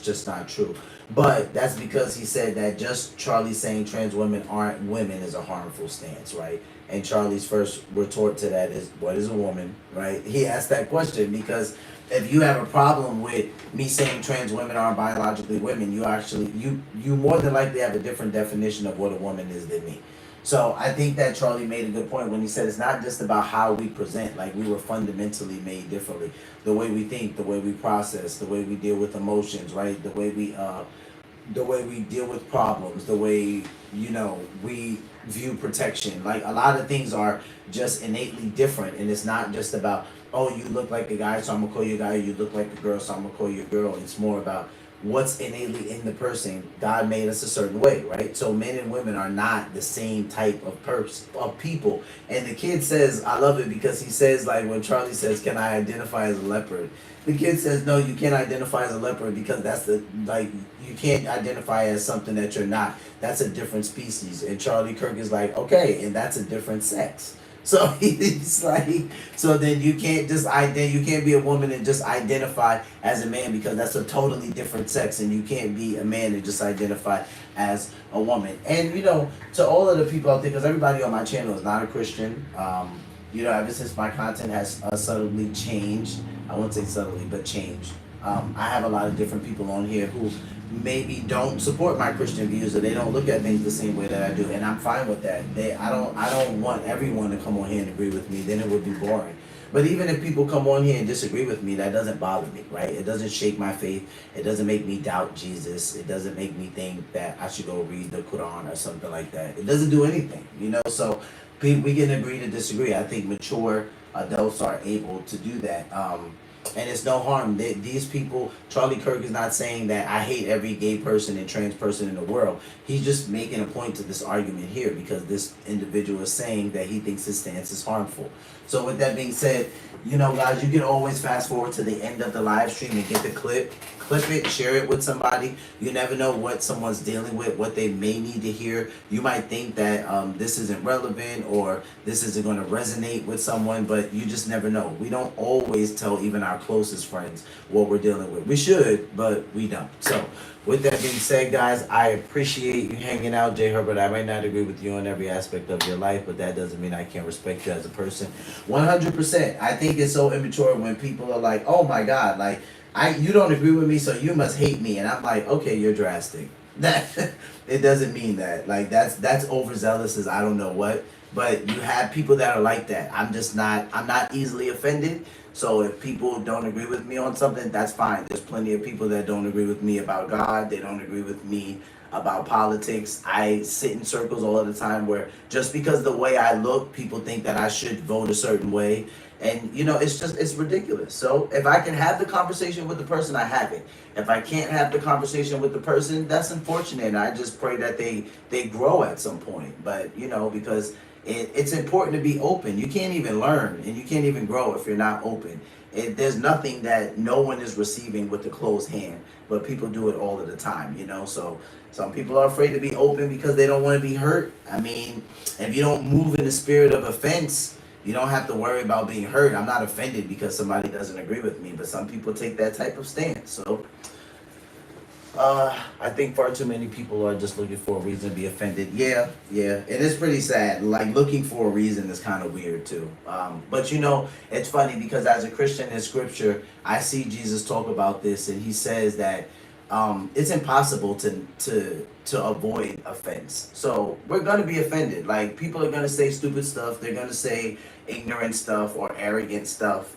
just not true. But that's because he said that just Charlie saying trans women aren't women is a harmful stance, right? And Charlie's first retort to that is, what is a woman, right? He asked that question because if you have a problem with me saying trans women aren't biologically women, you more than likely have a different definition of what a woman is than me. So I think that Charlie made a good point when he said it's not just about how we present, like we were fundamentally made differently. The way we think, the way we process, the way we deal with emotions, right? The way we deal with problems, the way, we view protection. Like a lot of things are just innately different, and it's not just about, oh, you look like a guy, so I'm gonna call you a guy, you look like a girl, so I'm gonna call you a girl. It's more about what's innately in the person. God made us a certain way, right? So men and women are not the same type of people. And the kid says, I love it because he says, like when Charlie says, can I identify as a leopard? The kid says, no, you can't identify as a leopard because that's you can't identify as something that you're not. That's a different species. And Charlie Kirk is like, okay, and that's a different sex. So he's like, so then you can't you can't be a woman and just identify as a man because that's a totally different sex, and you can't be a man and just identify as a woman. And to all of the people out there, because everybody on my channel is not a Christian. Ever since my content has subtly changed, I wouldn't say subtly, but changed. I have a lot of different people on here who maybe don't support my Christian views, or they don't look at things the same way that I do, and I'm fine with that. I don't want everyone to come on here and agree with me, then it would be boring. But even if people come on here and disagree with me, that doesn't bother me, right? It doesn't shake my faith. It doesn't make me doubt Jesus. It doesn't make me think that I should go read the Quran or something like that. It doesn't do anything, So we can agree to disagree. I think mature adults are able to do that. And it's no harm. These people, Charlie Kirk is not saying that I hate every gay person and trans person in the world. He's just making a point to this argument here because this individual is saying that he thinks his stance is harmful. So with that being said, guys, you can always fast forward to the end of the live stream and get the clip it, share it with somebody. You never know what someone's dealing with, what they may need to hear. You might think that this isn't relevant or this isn't going to resonate with someone, but you just never know. We don't always tell even our closest friends what we're dealing with. We should, but we don't. So with that being said, guys, I appreciate you hanging out, J. Herbert. I might not agree with you on every aspect of your life, but that doesn't mean I can't respect you as a person. 100%. I think it's so immature when people are like, oh my God, like, you don't agree with me, so you must hate me. And I'm like, okay, you're drastic. That it doesn't mean that. Like that's overzealous as I don't know what. But you have people that are like that. I'm not easily offended. So if people don't agree with me on something, that's fine. There's plenty of people that don't agree with me about God. They don't agree with me about politics. I sit in circles all of the time where just because the way I look, people think that I should vote a certain way. And it's ridiculous. So if I can have the conversation with the person, I have it. If I can't have the conversation with the person, that's unfortunate. And I just pray that they grow at some point. But because it's important to be open. You can't even learn and you can't even grow if you're not open. There's nothing that no one is receiving with a closed hand, but people do it all of the time, So some people are afraid to be open because they don't want to be hurt. I mean, if you don't move in the spirit of offense, you don't have to worry about being hurt. I'm not offended because somebody doesn't agree with me, but some people take that type of stance. So I think far too many people are just looking for a reason to be offended. Yeah. It is pretty sad. Like looking for a reason is kind of weird too. But it's funny because as a Christian in scripture, I see Jesus talk about this and he says that it's impossible to avoid offense. So we're going to be offended. Like people are going to say stupid stuff. They're going to say ignorant stuff or arrogant stuff,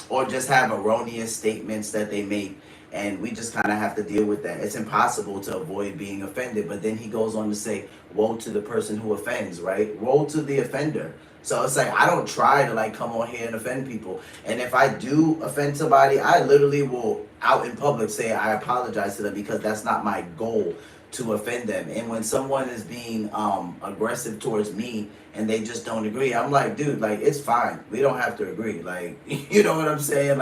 or just have erroneous statements that they make. And we just kind of have to deal with that. It's impossible to avoid being offended. But then he goes on to say, woe to the person who offends, right? Woe to the offender. So it's like, I don't try to come on here and offend people. And if I do offend somebody, I literally will out in public say I apologize to them because that's not my goal to offend them. And when someone is being aggressive towards me and they just don't agree, I'm like, dude, it's fine. We don't have to agree. You know what I'm saying?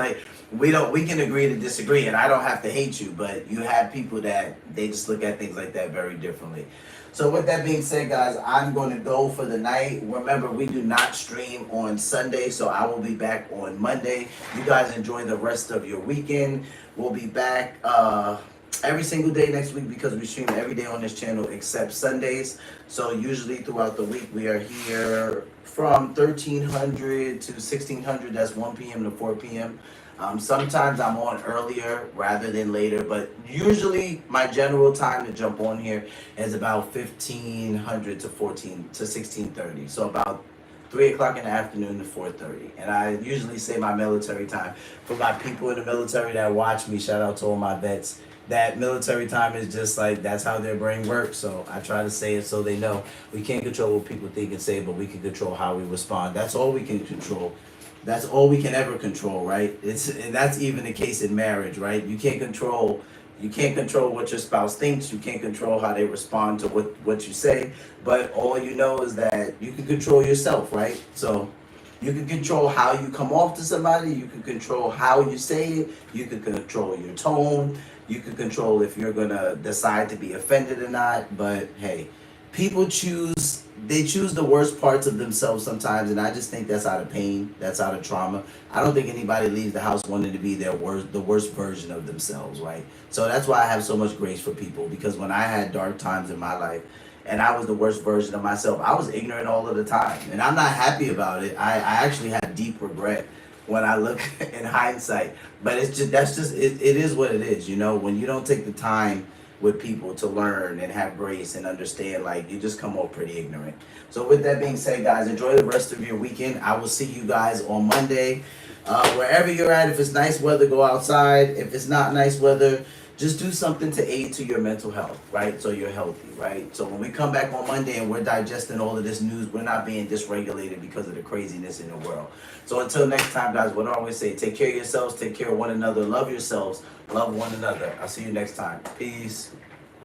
We can agree to disagree and I don't have to hate you, but you have people that they just look at things like that very differently. So with that being said, guys, I'm going to go for the night. Remember, we do not stream on Sunday, so I will be back on Monday. You guys enjoy the rest of your weekend. We'll be back every single day next week because we stream every day on this channel except Sundays. So usually throughout the week, we are here from 1300 to 1600. That's 1 p.m. to 4 p.m. Sometimes I'm on earlier rather than later, but usually my general time to jump on here is about 1500 to 16:30. So about 3 o'clock in the afternoon to 4:30. And I usually say my military time for my people in the military that watch me. Shout out to all my vets. That military time is just like, that's how their brain works. So I try to say it so they know we can't control what people think and say, but we can control how we respond. That's all we can control. That's all we can ever control, right? And that's even the case in marriage, right? You can't control what your spouse thinks. You can't control how they respond to what you say. But all you know is that you can control yourself, right? So you can control how you come off to somebody. You can control how you say it. You can control your tone. You can control if you're gonna decide to be offended or not. But hey, people choose the worst parts of themselves sometimes, and I just think that's out of pain, that's out of trauma. I don't think anybody leaves the house wanting to be the worst version of themselves, right? So that's why I have so much grace for people, because when I had dark times in my life and I was the worst version of myself, I was ignorant all of the time, and I'm not happy about it. I actually have deep regret when I look in hindsight, but it is what it is, you know. When you don't take the time with people to learn and have grace and understand, like, you just come off pretty ignorant. So with that being said, guys, enjoy the rest of your weekend. I will see you guys on Monday. Wherever you're at, if it's nice weather, go outside. If it's not nice weather, just do something to aid to your mental health, right? So you're healthy, right? So when we come back on Monday and we're digesting all of this news, we're not being dysregulated because of the craziness in the world. So until next time, guys, what do I always say? Take care of yourselves, take care of one another, love yourselves, love one another. I'll see you next time. Peace.